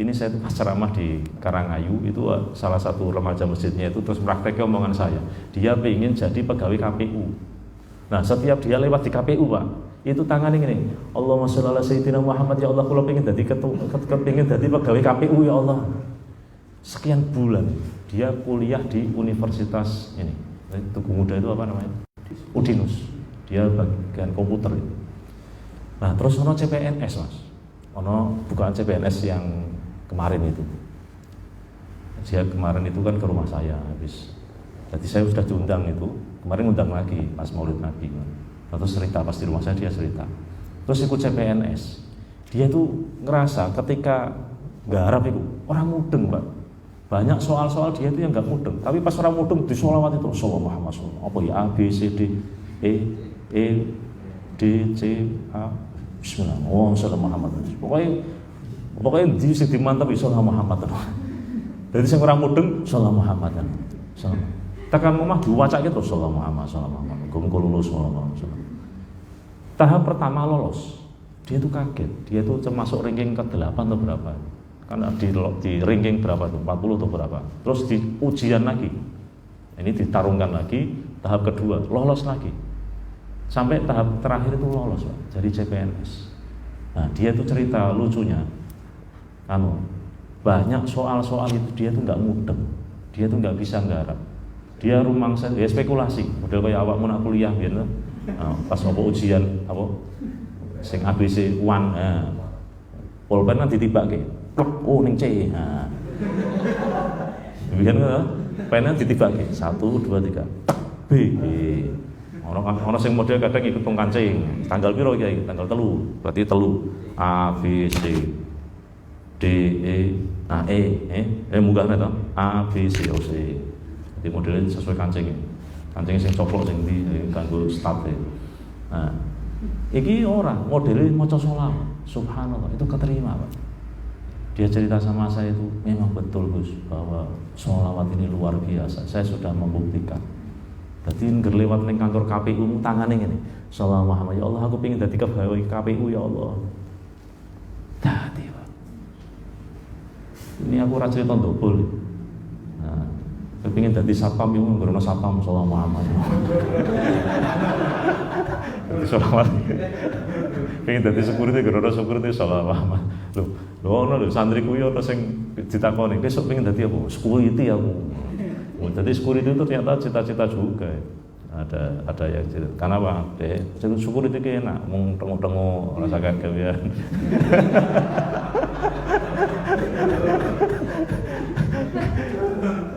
Ini saya tuh pas ceramah di Karangayu itu salah satu remaja masjidnya itu terus prakteknya omongan saya. Dia pengen jadi pegawai KPU. Nah, setiap dia lewat di KPU, Pak, itu tangannya gini. Allahumma sholli ala sayyidina Muhammad, ya Allah, kula pengen jadi kepengin jadi pegawai KPU ya Allah. Sekian bulan dia kuliah di universitas ini, Tugu Muda itu apa namanya? Udinus. Dia bagian komputer itu. Nah, terus ono CPNS, Mas. Ono bukaan CPNS yang kemarin itu. Dia kemarin itu kan ke rumah saya habis. Jadi saya sudah diundang itu. Kemarin undang lagi pas Maulid Nabi. Terus cerita pas di rumah saya dia cerita. Terus ikut CPNS. Dia tuh ngerasa ketika garap itu orang mudeng, Pak. Banyak soal-soal dia itu yang nggak mudeng, tapi pas orang mudeng di sholawat itu Rasulullah Muhammad SAW. Apa ya? A, B, C, D, E, D, C, A, Bismillah. Oh, Salam Muhammad. Pokoknya di sini mantap Salam Muhammad. Dari sing orang mudeng Salam Muhammad. Salam. Tekan rumah diwaca gitu Salam Muhammad, Salam Muhammad. Gumko lulus Salam Muhammad. Tahap pertama lolos, dia tuh kaget. Dia tuh termasuk ranking ke-8 atau berapa? Karena di ranking berapa tuh, 40 atau berapa. Terus di ujian lagi, ini ditarungkan lagi, tahap kedua, lolos lagi. Sampai tahap terakhir itu lolos, Pak, jadi CPNS. Nah, dia tuh cerita lucunya, banyak soal-soal itu dia tuh nggak mudeng, dia tuh nggak bisa nggarap. Dia rumangsa, ya spekulasi, model kayak awakmu nak kuliah gitu. Nah, pas apa ujian, apa sing ABC 1, pulpen kan ditibake. Oh ning C. Nah. Biyen kan pennya ditibake 1 2 3. B. Ono sing model kadang ikut tong kancing. Tanggal piro iki? Tanggal 3. Berarti 3. A B C D E A E munggahne to. A B C O C. Jadi modelnya sesuai kancing. kancing sing coplok sing ndi kanggo start. Nah, iki ora modele maca sholawat. Subhanallah, itu keterima, Pak. Dia cerita sama saya itu memang betul Gus bahwa sholawat ini luar biasa. Saya sudah membuktikan. Jadi ngerlewat ning kantor KPU tangane ngene. Sholawat Muhammad, ya Allah aku pengen dadi pegawai KPU ya Allah. Dadi, Pak. Ini aku ora cerita ndobol. Nah, kepengin dadi satpam yo nggono satpam Sholawat Muhammad. Dadi sholawat. Pengen dadi security nggono security Sholawat Muhammad. Lho ono lho santri kuwi ono sing ditakoni, "Besok pengen dadi apa?" Security aku. Oh, jadi security itu ternyata cita-cita juga. Ada yang cerita. Karena Pak, security itu enak, mung tengok-tengok rasa gawean.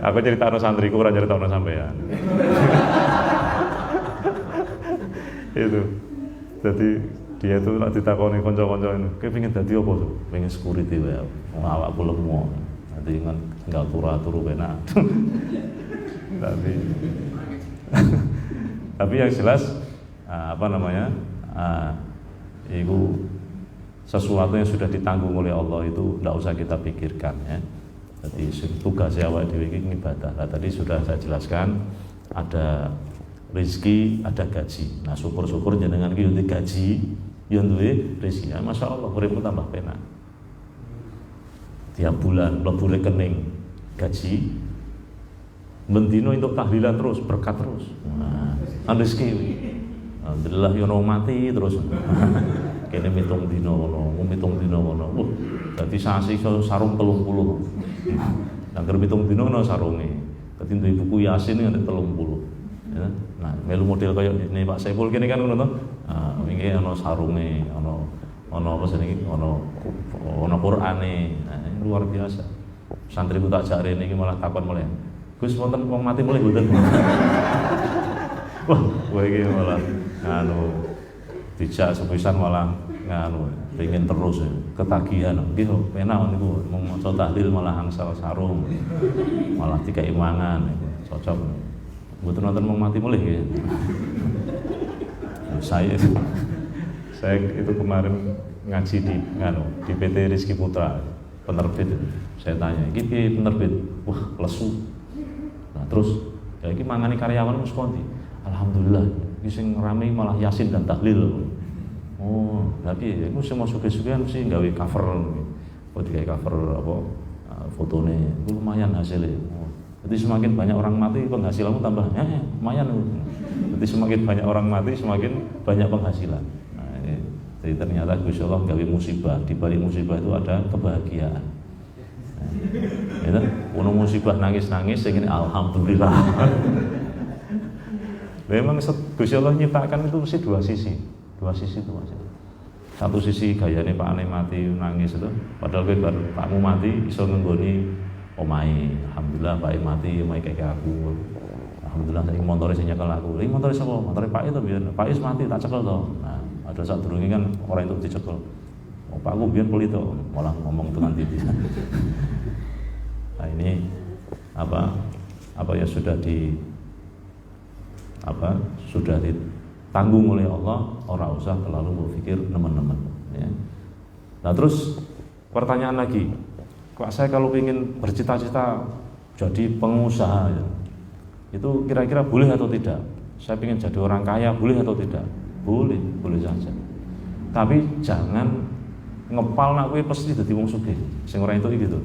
Aku cerita ono santriku, ora cerita ono sampean. Itu. Jadi dia itu nak ditakoni kanca-kanca ini, "Kowe pengen dadi apa tuh?" "Pengen security wae." Wong awakku lemu. Nanti kan enggak turu benak. Tapi yang jelas itu sesuatu yang sudah ditanggung oleh Allah itu tidak usah kita pikirkan ya. Jadi tugasnya awak dhewe iki ibadah. Nah, tadi sudah saya jelaskan ada rezeki, ada gaji. Nah, syukur-syukur jenengan iki yo gaji, yo duwe rezeki. Ya, Masya Allah, uripmu tambah penak. Tiap bulan mlebu rekening gaji, bendino untuk tahlilan terus, berkat terus. Nah, rezeki. Alhamdulillah yo mati terus. Kene mitung dino ngono. Dadi sasi sarung 30. Angger mitung dino ono sarunge. Dadi duwe buku Yasin nganti 30. Ya. Nah, melu model kaya ini Pak Saiful kene kan ngono to. Ah, wingi ono sarunge, ono apa jenenge, ono Qur'ane. Nah, luar biasa. Santriku tak jak rene iki malah takon mulai. Gus wonten wong mati mulai mboten. Wah, iki malah dijak sepisan malah pengen terus ketagihan. Nggih penak niku mung maca tahlil malah angsal sarung. Malah dikai mangan cocok. Mboten wonten wong mati mulih nggih. Saya itu kemarin ngaji di PT Rizky Putra, penerbit. Saya tanya, "Iki penerbit?" Wah, lesu. Nah, terus ya iki mangani karyawan wis kondi. Alhamdulillah, iki sing rame malah Yasin dan tahlil. Oh, tapi aku sing mau suge-sugean mesti gawe cover. Kok digawe cover apa fotone. Itu lumayan hasilnya. Oh, jadi semakin banyak orang mati penghasilanmu tambah lumayan. Jadi semakin banyak orang mati semakin banyak penghasilan. Nah, jadi ternyata Gusti Allah gawe musibah, di balik musibah itu ada kebahagiaan. Ya, ono musibah nangis-nangis sing alhamdulillah. Memang Gusti Allah nyiptakan itu mesti dua sisi itu aja. Satu sisi gayane Pak Ane mati nangis itu, padahal baru pakmu mati iso ngenggoni omahe. Alhamdulillah Pak mati omahe kayak aku. Alhamdulillah saiki montore sing nyekel aku. Iki montore sapa? Montore Pak itu biyen. Pak is mati tak cekel to. Nah, ada saat durunge kan orang itu dicekel. Oh, Pak aku biyen poli to, malah ngomong dengan titi. Nah, ini apa ya sudah ditanggung oleh Allah, orang usah terlalu berpikir teman-teman ya. Nah terus pertanyaan lagi, Pak saya kalau ingin bercita-cita jadi pengusaha ya, itu kira-kira boleh atau tidak? Saya ingin jadi orang kaya, boleh atau tidak? Boleh saja. Tapi jangan ngepal nak kowe pasti dadi wong sugih. Sing ora itu gitu.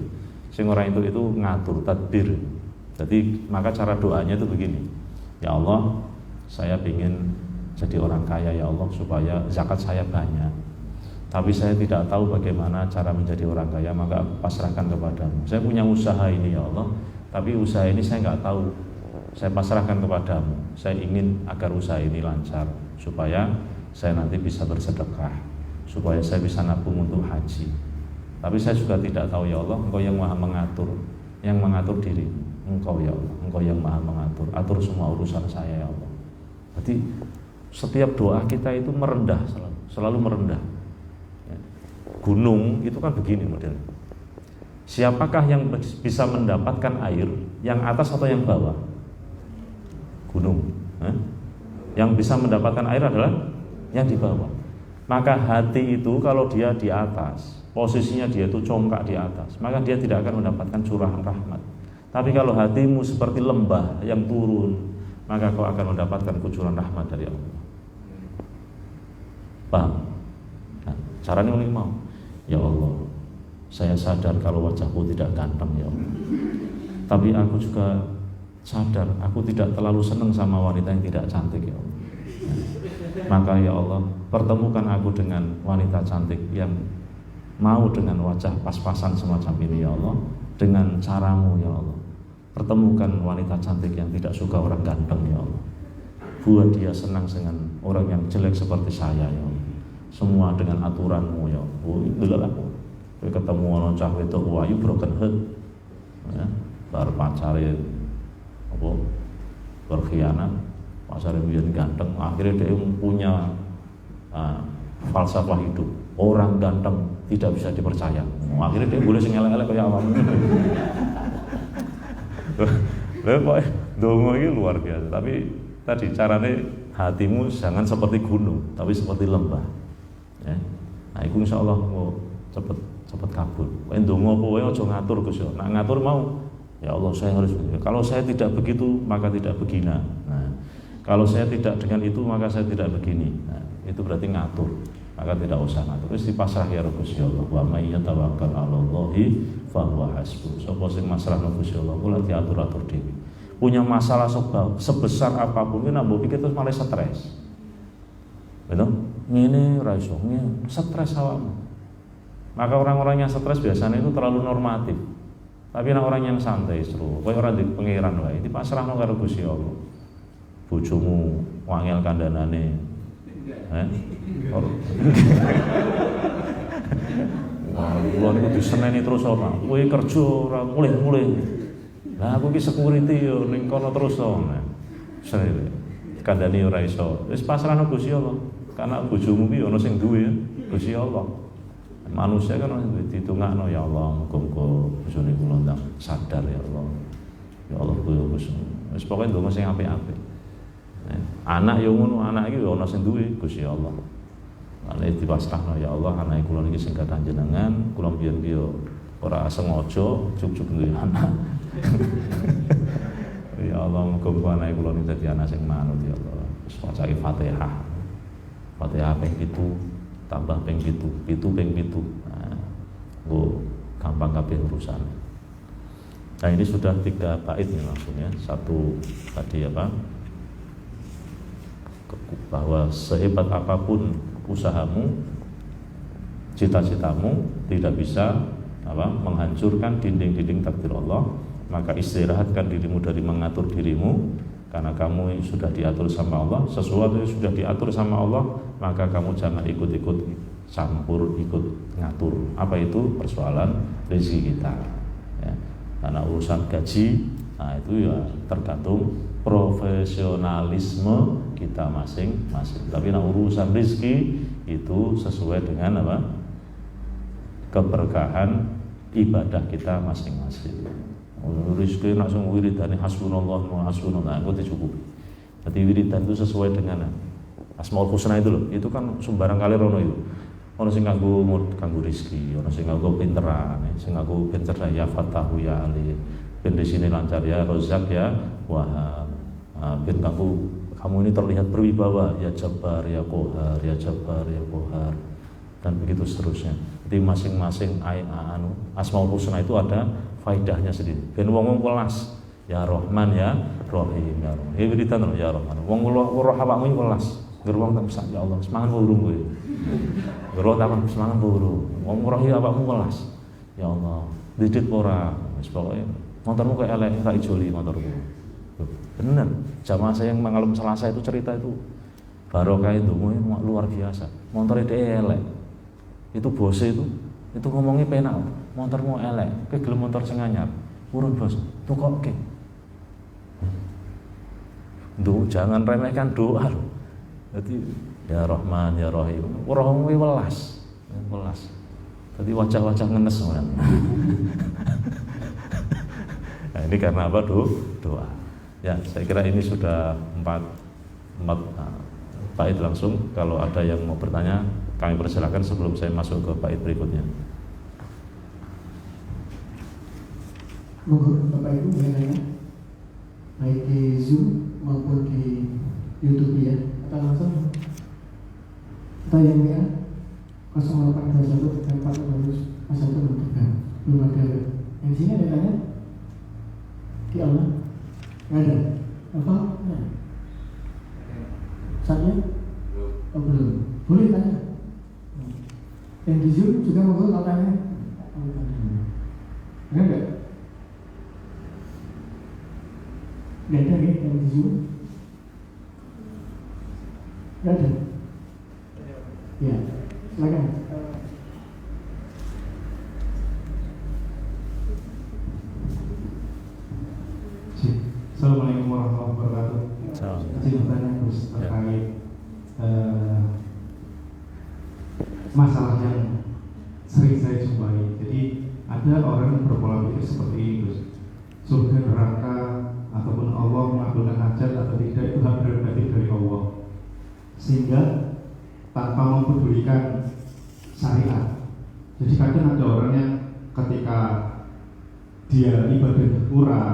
Sing ora itu ngatur tadbir. Jadi maka cara doanya itu begini. Ya Allah, saya ingin jadi orang kaya ya Allah supaya zakat saya banyak. Tapi saya tidak tahu bagaimana cara menjadi orang kaya, maka pasrahkan kepadamu. Saya punya usaha ini ya Allah, tapi usaha ini saya nggak tahu. Saya pasrahkan kepadamu. Saya ingin agar usaha ini lancar supaya saya nanti bisa bersedekah, supaya saya bisa nabung untuk haji. Tapi saya juga tidak tahu ya Allah, Engkau yang maha mengatur, yang mengatur diri. Engkau ya Allah, Engkau yang maha mengatur, atur semua urusan saya ya Allah. Jadi setiap doa kita itu merendah, selalu merendah. Gunung itu kan begini modelnya. Siapakah yang bisa mendapatkan air, yang atas atau yang bawah? Gunung. Yang bisa mendapatkan air adalah yang di bawah. Maka hati itu kalau dia di atas, posisinya dia itu congkak di atas, maka dia tidak akan mendapatkan curahan rahmat. Tapi kalau hatimu seperti lembah yang turun, maka kau akan mendapatkan kucuran rahmat dari Allah. Paham? Nah, caranya ini mau. Ya Allah, saya sadar kalau wajahku tidak ganteng ya Allah. Tapi aku juga sadar aku tidak terlalu senang sama wanita yang tidak cantik ya Allah. Maka ya Allah, pertemukan aku dengan wanita cantik yang mau dengan wajah pas-pasan semacam ini ya Allah, dengan caramu ya Allah. Pertemukan wanita cantik yang tidak suka orang ganteng ya Allah. Buat dia senang dengan orang yang jelek seperti saya ya Allah. Semua dengan aturanmu ya Allah. Oh, itulah aku. Ketemu orang cah wedok wayu broken heart. Ya, bar pacare apa berkhianat, pacare biyen ganteng, akhirnya dia punya falsafah hidup. Orang ganteng tidak bisa dipercaya. Akhirnya dia boleh sing elek-elek kaya awakmu. Lha kok donga iki luar biasa. Tapi tadi carane hatimu jangan seperti gunung, tapi seperti lembah. Ya. Nah, iku insyaallah kok cepet kabul. Kowe ndonga apa wae aja ngatur Gus ya. Nek ngatur mau, ya Allah saya harus begini. Kalau saya tidak begitu, maka tidak begina. Nah, kalau saya tidak dengan itu, maka saya tidak begini. Nah, itu berarti ngatur. Maka tidak usah ngatur. Wis dipasrah ya Gusti Allah. Wa may yatawakkal 'alallahi fa huwa hasbuh. Sapa sing masrahno Gusti Allah, kula diatur-atur dhewe. Punya masalah sebesar apapun ki nambah pikir terus malah stres. Betul? Ngene ora iso, ngene stres awakmu. Maka orang-orang yang stres biasanya itu terlalu normatif. Tapi orang yang santai seru, kowe ora di pangeran wae, dipasrahno karo Gusti Allah. Bojomu wangel kandhanane. Wah, niku diseneni terus ora. Kowe kerja ora mulih-mulih. Lah aku iki security yo ning kono terus to. Sere. Kandhane ora iso. Wis pasrahno Gusti Allah. Karena bojomu ki ana sing duwe Gusti Allah. Manusia kan ditungakno ya Allah, muga-muga bojone kula ndang sadar ya Allah. Ya Allah kuwi wis pokoke ndonga sing apik-apik. Anak yo ngono, anak iki yo ana sing duwe Gusti Allah. Lan dipasrahno ya Allah, anake kula niki sing kathah jenengan, kula biyen ki yo ora sengaja juk-juk duwe anak. Ya Allah, muga-muga anake kula niki dadi anak sing manut ya Allah. Wis wacake Fatihah. Fatihah ping 7 tambah ping 7 ping 7. Nah, gampang kabeh urusan. Nah, ini sudah 3 bait nih langsung ya. Satu tadi apa? Bahwa sehebat apapun usahamu, cita-citamu tidak bisa menghancurkan dinding-dinding takdir Allah. Maka istirahatkan dirimu dari mengatur dirimu, karena kamu sudah diatur sama Allah. Sesuatu yang sudah diatur sama Allah, maka kamu jangan ikut-ikut campur, ikut ngatur. Apa itu? Persoalan rezeki kita ya. Karena urusan gaji, nah itu ya tergantung profesionalisme kita masing-masing. Tapi urusan rezeki itu sesuai dengan apa? Keberkahan ibadah kita masing-masing. Rizki langsung wiridane hasbunallah wa hasbunallah, aku dicukupi. Jadi wiridan itu sesuai dengan Asmaul Husna itu loh. Itu kan sembarang kali rono itu. Ono sing kanggo rezeki, ono sing kanggo pinteran, sing kanggo ben cerdas ya Fatahu ya Ali. Ben di sini lancar ya Rozak ya Wahab. Ben kamu ini terlihat berwibawa ya Jabbar ya Qahar, ya Jabbar ya Qahar, dan begitu seterusnya. Jadi masing-masing Asmaul Husna itu ada faedahnya sendiri. Ben wong welas, ya Rahman ya Rahim ya Rahim. Wiridan ya Rahman. Wong roh awakmu welas. Gerwong tak bisa ya Allah, semangat burung kowe. Gerwong tak semangat burung. Wong roh awakmu welas. Ya Allah, didit ora. Wis pokoke motormu kok elek, tak ijoli motormu. Bener. Jamaah saya yang malam Selasa itu cerita itu barokah itu luar biasa. Motornya dia elek. Itu bose itu ngomongnya penak. Motormu elek, kowe gelem motor sing anyar. Urun bos, tukokke. Jangan remehkan doa loh. Jadi ya Rahman ya Rahim. Rohmu welas. Jadi wajah-wajah ngenes orang. Nah, ini karena apa? Doa. Ya, saya kira ini sudah 4 bait langsung. Kalau ada yang mau bertanya, kami persilakan sebelum saya masuk ke bait berikutnya. Monggo Bapak Ibu boleh nanya, baik di Zoom maupun di YouTube ya, atau langsung atau yang WA 0821 belum ada. Yang sini ada tanya? Di Allah? Nggak ada? Apa? Nah. Saatnya? Oh belum. Boleh tanya. Yang di Zoom juga mau kalau tanya? Enggak? Nggak ada nih yang di Zoom? Nggak ada? Ya, silakan. Assalamualaikum warahmatullahi wabarakatuh. Saya bertanya terus terkait masalah yang sering saya jumpai. Jadi ada orang yang berpola pikir seperti ini, Gus. Surga, neraka, ataupun Allah mengabulkan hajat atau tidak itu hak prerogatif dari Allah. Sehingga tanpa mempedulikan syariat. Jadi kadang ada orang yang ketika dia ibadah kurang,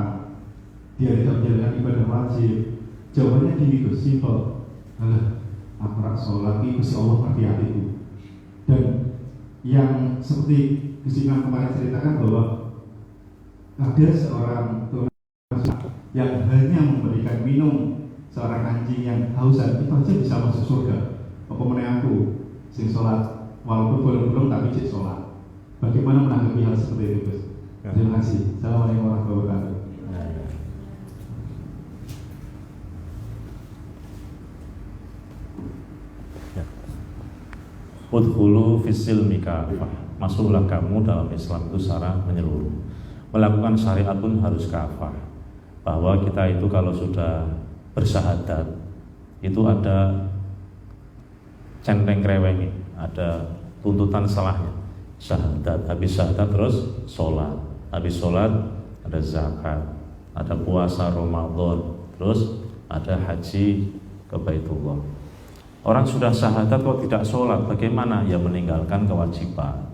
dia tidak menjalankan ibadah wajib, jawabannya gini Gus, simple. Aku rak sholat ini Gusti Allah ngerti hatiku. Dan yang seperti Gus Imam kemarin ceritakan bahwa ada seorang tuan yang hanya memberikan minum seorang anjing yang hausan, itu aja bisa masuk surga. Apa meneh aku sing sholat walaupun belum tapi cek sholat. Bagaimana menanggapi hal seperti itu Gus? Terima kasih. Assalamualaikum warahmatullahi wabarakatuh. Udhulu fisil mikafah, masuklah kamu dalam Islam itu secara menyeluruh. Melakukan syariat pun harus kafah. Bahwa kita itu kalau sudah bersyahadat itu ada centeng krewengi, ada tuntutan salahnya. Syahadat, habis syahadat terus sholat, habis sholat ada zakat, ada puasa Ramadan, terus ada haji ke Baitullah. Orang sudah syahadat kok tidak sholat, bagaimana? Ya meninggalkan kewajiban.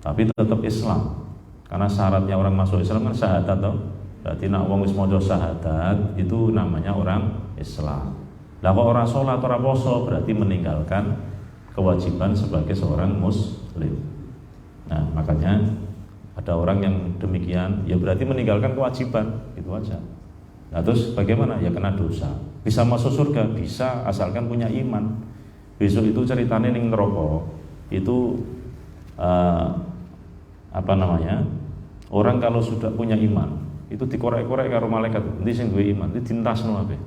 Tapi tetap Islam. Karena syaratnya orang masuk Islam kan syahadat toh. Berarti nak wong wis maca syahadat itu namanya orang Islam. Lah kok orang sholat, orang poso, berarti meninggalkan kewajiban sebagai seorang muslim. Nah, makanya ada orang yang demikian, ya berarti meninggalkan kewajiban, itu aja. Nah, terus bagaimana? Ya kena dosa. Bisa masuk surga, bisa asalkan punya iman. Besok itu ceritanya ning neraka. Itu orang kalau sudah punya iman, itu dikorek-korek karo malaikat. Nanti sing duwe iman, itu dientasno kabeh.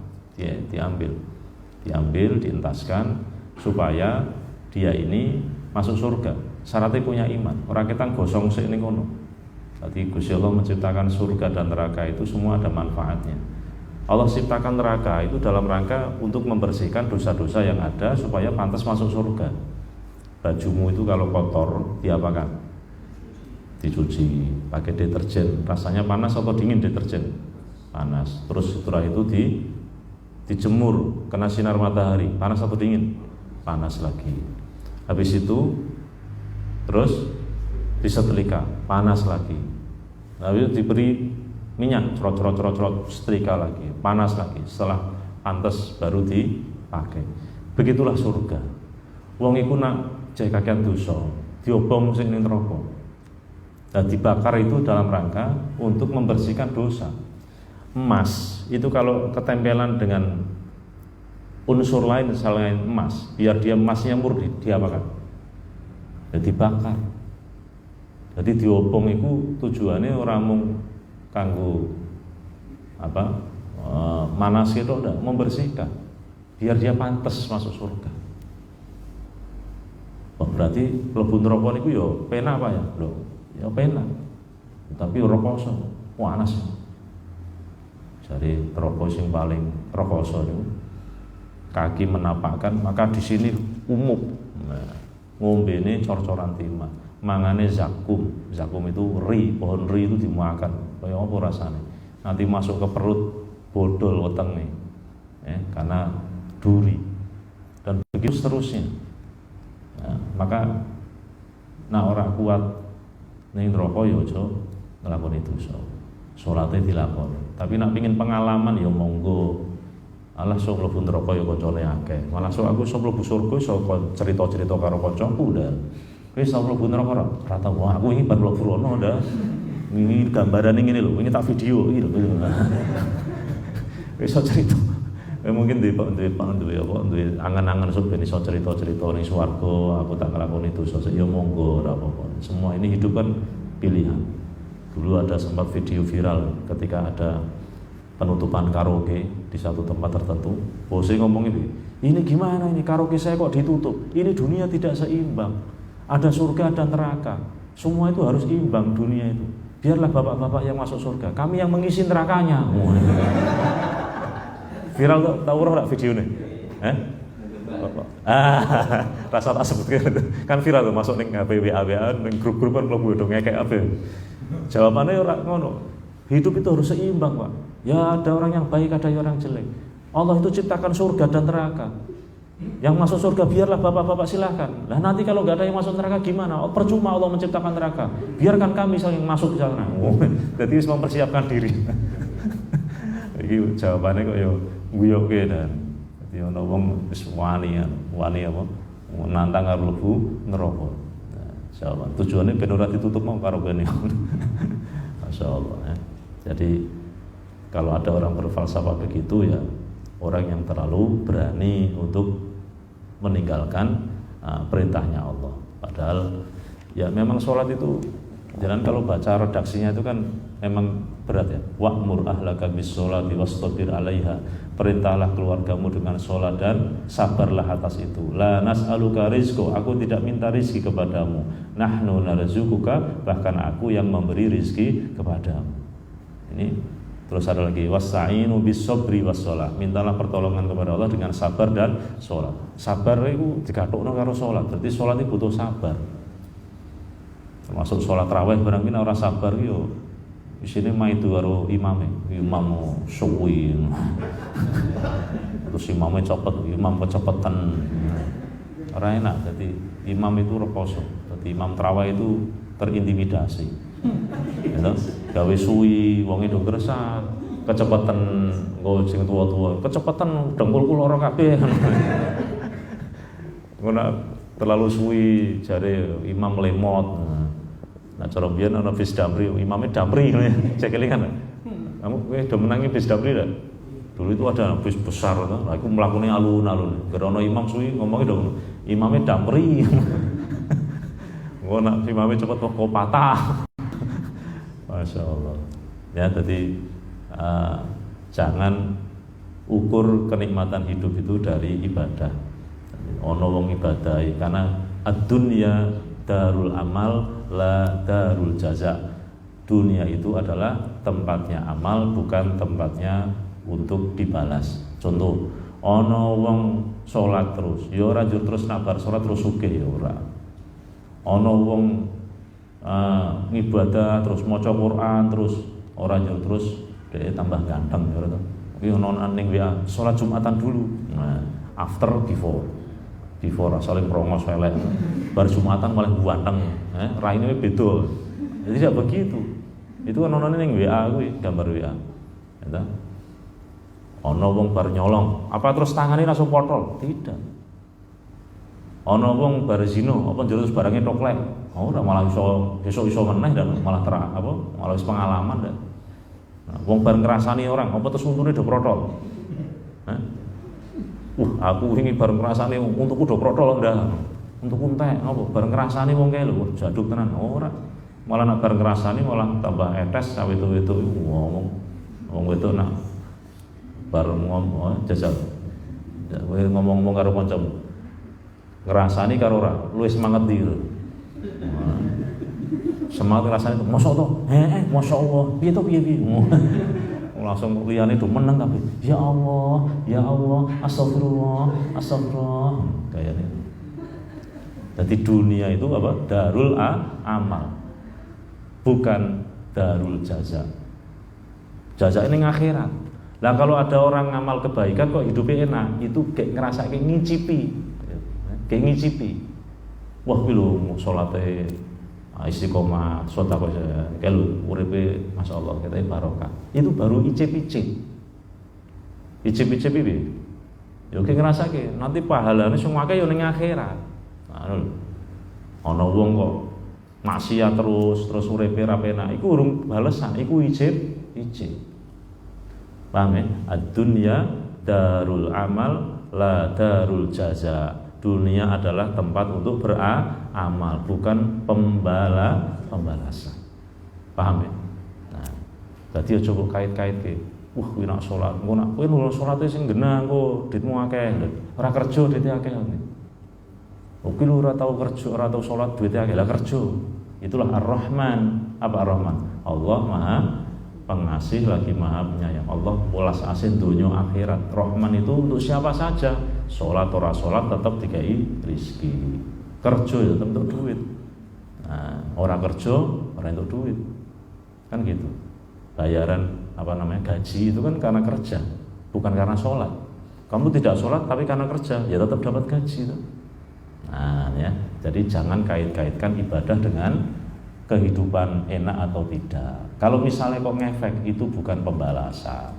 Diambil, dientaskan supaya dia ini masuk surga. Syaratnya punya iman. Orang kita gosong sik ning kono. Jadi Gusti Allah menciptakan surga dan neraka itu semua ada manfaatnya. Allah ciptakan neraka itu dalam rangka untuk membersihkan dosa-dosa yang ada supaya pantas masuk surga. Bajumu itu kalau kotor diapakan? Dicuci pakai deterjen. Rasanya panas atau dingin deterjen? Panas. Terus setelah itu dijemur kena sinar matahari. Panas atau dingin? Panas lagi. Habis itu terus disetrika, panas lagi. Lalu diberi minyak, cerot, setrika lagi, panas lagi. Setelah pantas baru dipakai. Begitulah surga. Wong iku nak jek kakean dosa, diobong sing ning neraka. Dan dibakar itu dalam rangka untuk membersihkan dosa. Emas itu kalau ketempelan dengan unsur lain selain emas, biar dia emasnya murni, diapakan? Ya dibakar. Jadi diobong itu tujuannya orang mung kanggo manas itu enggak, membersihkan biar dia pantas masuk surga. Oh, berarti mlebu neraka niku ya pena apa ya? Lho, ya pena. Tapi rekoso, panas. Jadi neraka sing paling rekoso niku kaki menapakkan, maka di sini umum. Nah, ngombene cor-coran timah. Mangane zakum itu pohon ri itu dimakan. Kayak apa rasanya? Nanti masuk ke perut bodol wetenge. Karena duri, dan begitu seterusnya. Nah, maka ora kuat ning neraka ya aja nglakoni dosa. Salate dilakoni. Tapi nak pengin pengalaman ya monggo. Alah sok mlebu neraka ya kancane akeh. Malah sok aku sok mlebu surga sok cerita-cerita karo kancaku ndak. Kowe sok mlebu neraka ora tau. Wah, aku iki bar mlebu rono ndak. Ini gambarane ngene lho, ini tak video iki lho. Wis cerita. Mungkin duwe angan-angan sok ben iso cerita-cerita ning swarga, aku tak nglakoni dosa ya monggo ora apa-apa. Semua ini hidup kan pilihan. Dulu ada sempat video viral ketika ada penutupan karaoke di satu tempat tertentu. Bosnya ngomong ini gimana ini karaoke saya kok ditutup? Ini dunia tidak seimbang. Ada surga dan neraka. Semua itu harus imbang dunia itu. Biarlah bapak-bapak yang masuk surga, kami yang mengisi nerakanya. Viral tahu orang video ini? Rasa tak sebut kan viral tuh masuk ning WA ning grup-grup kan mlebu do ngekek apa. Jawabannya ora ngono. Hidup itu harus seimbang, Pak. Ya ada orang yang baik, ada orang jelek. Allah itu ciptakan surga dan neraka. Yang masuk surga biarlah bapak-bapak silahkan. Lah nanti kalau nggak ada yang masuk neraka gimana? Oh, percuma Allah menciptakan neraka. Biarkan kami yang masuk ke sana. Jadi harus mempersiapkan diri. Iki jawabannya kok yo guyoke dan dadi ana wong wis wani apa nantang karo mlebu neraka. Nah, insyaallah tujuane ben ora ditutup mau karo kene. Masyaallah ya. Jadi kalau ada orang berfalsafah begitu ya orang yang terlalu berani untuk meninggalkan perintahnya Allah. Padahal ya memang sholat itu jangan kalau baca redaksinya itu kan memang berat ya. Wa'mur ahlaka bis-sholati wastabir 'alaiha. Perintahlah keluargamu dengan sholat dan sabarlah atas itu. La nas'aluka rizqa, aku tidak minta rizki kepadamu. Nahnu narzuquka, bahkan aku yang memberi rizki kepadamu. Ini terus ada lagi wasta'inu bis-sabri was-shalah. Mintalah pertolongan kepada Allah dengan sabar dan sholat. Sabar itu digathukno karo sholat. Berarti sholat itu butuh sabar. Termasuk sholat raweh barang ini orang sabar yo. Di sini maitu karo imam suwi. Terus imamnya cepet, imam kecepetan. Ora enak. Jadi imam itu reposo. Jadi imam tarawih itu terintimidasi. Ya, gawe suwi, wong itu gresah, kecepatan nggo sing tua-tua, kecepatan dengkulku lara kabeh. Ngono terlalu suwi jare imam lemot. Nah cara biyen ana bis damri, imamnya damri cek kelingan. Kamu kowe do menangi bis damri dak? Dulu itu ada bis besar to, lha iku mlakune alun-alun. Gerono imam suwi ngomongnya dong, imamnya damri. Ngono imamnya cepet kok patah. Masya Allah. Ya, jadi jangan ukur kenikmatan hidup itu dari ibadah. Ono wong ibadah karena ad-dunya darul amal la darul jaza. Dunia itu adalah tempatnya amal, bukan tempatnya untuk dibalas. Contoh, ono wong sholat terus, ya ora njur terus nabar sholat terus sugih ya ora. Ono wong ngibadah terus maca Quran terus ora njur terus dhek tambah ganteng ya to. Iki ono ning WA salat Jumatan dulu. Nah, after before saling promos elek. Bar Jumatan malah ganteng, raine beda. Jadi tidak begitu. Itu ono ning WA kuwi gambar WA. Ya. Ono wong bar nyolong, apa terus tangane langsung potol? Tidak. Ana wong bar zina apa njero barangnya toklek. Ora malah iso meneh dan malah malah wis pengalaman dan. Nah, wong bar ngrasani orang apa terus untune do protol. Aku wingi bar ngrasani untukku do protol ndak. Untuk untek apa bar ngrasani wong kae lho jaduk tenan ora. Malah nak bar ngrasani malah tambah etes sawe itu ngomong. Wong wedok nak bar ngomong jajal. Ngomong karo kancamu. Ngerasani karo ora, luwih semangat ndi lho. Semangat ngrasani to, mosok to? Masyaallah. Piye to piye. Langsung liyane do meneng kabeh. Ya Allah, astagfirullah. Kayane. Jadi dunia itu apa? Darul amal. Bukan darul jaza. Jaza ini akhirat. Lah kalau ada orang ngamal kebaikan kok hidupnya enak, itu kayak ngerasa kayak ngicipi. Kayak ngicipi. Wah kuwi lho salate istiqomah, sedekah kayak lho uripe masyaallah kita barokah. Itu baru icip-icip. Icip-icip piye? Ya kayak ngrasake nanti pahalane sing akeh ya ning akhirat. Nah, ana wong kok maksiat terus uripe ra penak, iku urung balesan, iku icip-icip. Paham ya? Ad-dunya darul amal la darul jaza. Dunia adalah tempat untuk beramal, bukan pembalasan. Paham ya? Nah, jadi aja kok kait-kaitke. Kuwi nak salat, engko nak kowe nulung salate sing genah engko duitmu akeh. Ora kerja duite akeh. Oke lu ora tau kerja, ora tau salat duite akeh. Lah kerja. Itulah Ar-Rahman. Apa Ar-Rahman? Allah Maha Pengasih lagi Maha Penyayang. Allah welas asih dunia akhirat. Rahman itu untuk siapa saja. Sholat ora sholat tetap dikai rizki. Kerja ya tetap untuk duit. Nah, orang kerja orang untuk duit. Kan gitu. Bayaran gaji itu kan karena kerja, bukan karena sholat. Kamu tidak sholat tapi karena kerja, ya tetap dapat gaji. Nah ya, jadi jangan kait-kaitkan ibadah dengan kehidupan enak atau tidak. Kalau misalnya kok ngefek, itu bukan pembalasan.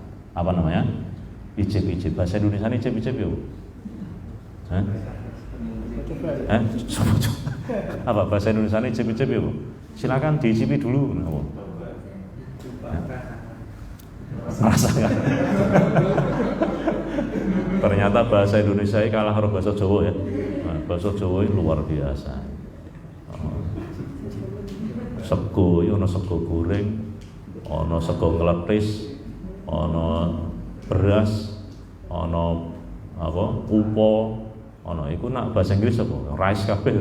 Icip-icip. Bahasa Indonesia icip-icip ya. Apa bahasa Indonesia icip-icip ya? Silakan diicipi dulu. Rasakan. Ternyata bahasa Indonesia kalah karo bahasa Jawa ya. Nah, bahasa Jawa luar biasa. Sego, ono sego goreng, ono sego nglepis, ono beras, ono upo, ono iku nak bahasa Inggris apa? Rice kabeh.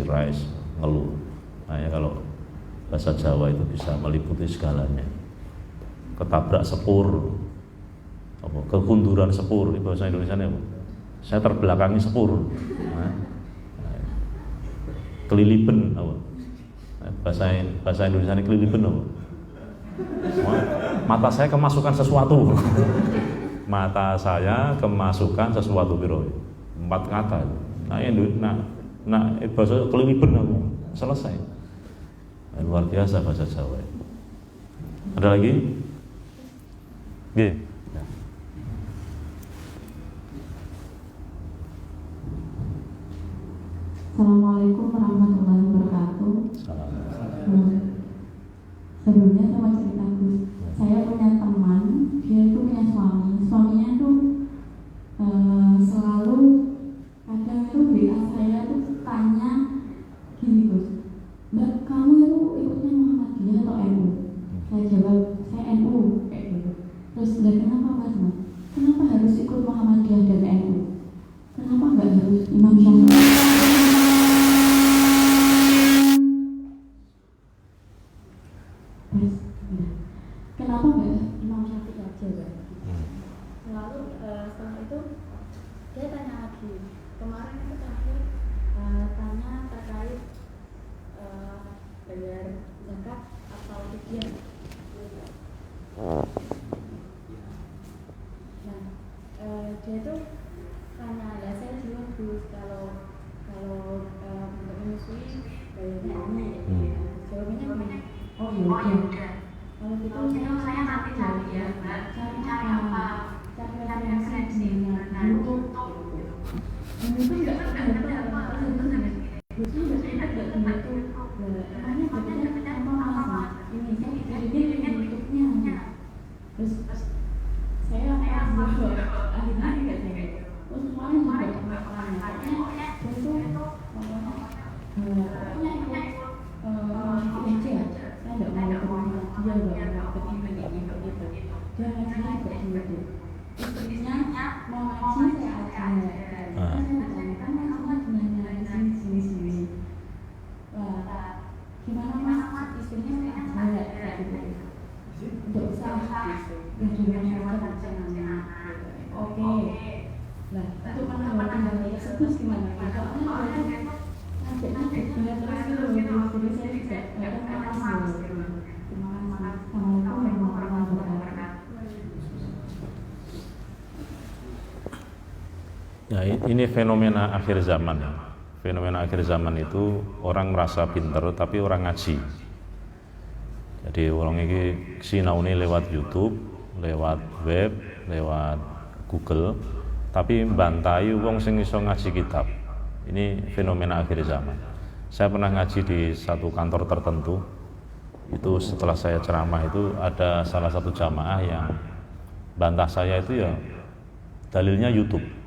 Rice ngeluh. Nah, ya kalau bahasa Jawa itu bisa meliputi segalanya. Ketabrak sepur, kekunduran sepur, di bahasa Indonesia apa? Saya terbelakangi sepur. Keliliben apa? Bahasa Indonesia ini keliliben apa? Mata saya kemasukan sesuatu. Mata saya kemasukan sesuatu biro. 4 kata. Bahasa keliliben apa? Selesai. Luar biasa bahasa Jawa. Ada lagi? Nggih. Assalamualaikum warahmatullahi wabarakatuh. Sebelumnya saya mau cerita Gus. Saya punya teman, dia itu punya suami. Suaminya itu selalu kadang itu WA saya tuh tanya gini Gus, Mbak kamu itu ikutnya Muhammadiyah atau NU? Saya jawab saya NU kayak gitu. Terus kenapa Mas? Kenapa harus ikut Muhammadiyah dan NU? Kenapa nggak harus Imam Syafi'i? Kenapa nggak Imam Syafi'i aja kan? Lalu setelah itu dia tanya lagi. Kemarin itu terakhir tanya terkait bayar zakat atau fidyah. Nah, dia itu tanya, ya saya jawab Gus kalau untuk menyusui bayarnya ini. Jawabannya gini. Oh iya. Kalau gitu saya nanti cari ya Mbak, cari apa? Cari referensi di mana dulu. Itu nggak ada itu nggak begitu. Emangnya bacanya apa Mas? Ini saya bentuknya. Terus saya akhirnya nggak tahu. Terus kemarin juga pokoknya itu pokoknya ikut aja. Saya nggak mau Nah, ini fenomena akhir zaman. Fenomena akhir zaman itu orang merasa pinter tapi orang ngaji. Jadi orang ini sinaune lewat YouTube, lewat web, lewat Google, tapi bantai wong sing iso ngaji kitab. Ini fenomena akhir zaman. Saya pernah ngaji di satu kantor tertentu. Itu setelah saya ceramah itu ada salah satu jamaah yang bantah saya itu ya dalilnya YouTube.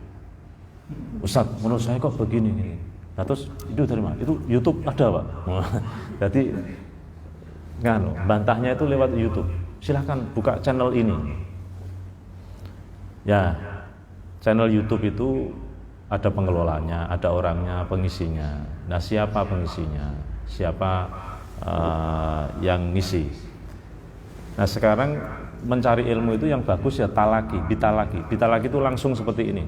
Ustaz, menurut saya kok begini. Nah, terus itu dari mana? Itu YouTube ada, Pak. Jadi bantahnya itu lewat YouTube. Silahkan buka channel ini. Ya, channel YouTube itu ada pengelolanya, ada orangnya, pengisinya. Nah, siapa pengisinya? Siapa yang ngisi? Nah, sekarang mencari ilmu itu yang bagus ya talaki, bitalaki. Bitalaki itu langsung seperti ini.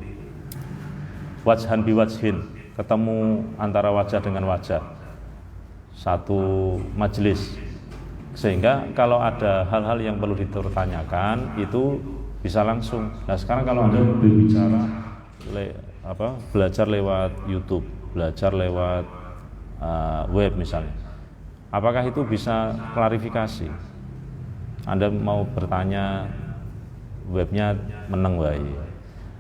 Wajhan biwajhin, ketemu antara wajah dengan wajah. Satu majelis. Sehingga kalau ada hal-hal yang perlu ditanyakan itu bisa langsung. Nah, sekarang kalau Anda berbicara belajar lewat YouTube, belajar lewat web misalnya, apakah itu bisa klarifikasi? Anda mau bertanya, webnya meneng wae.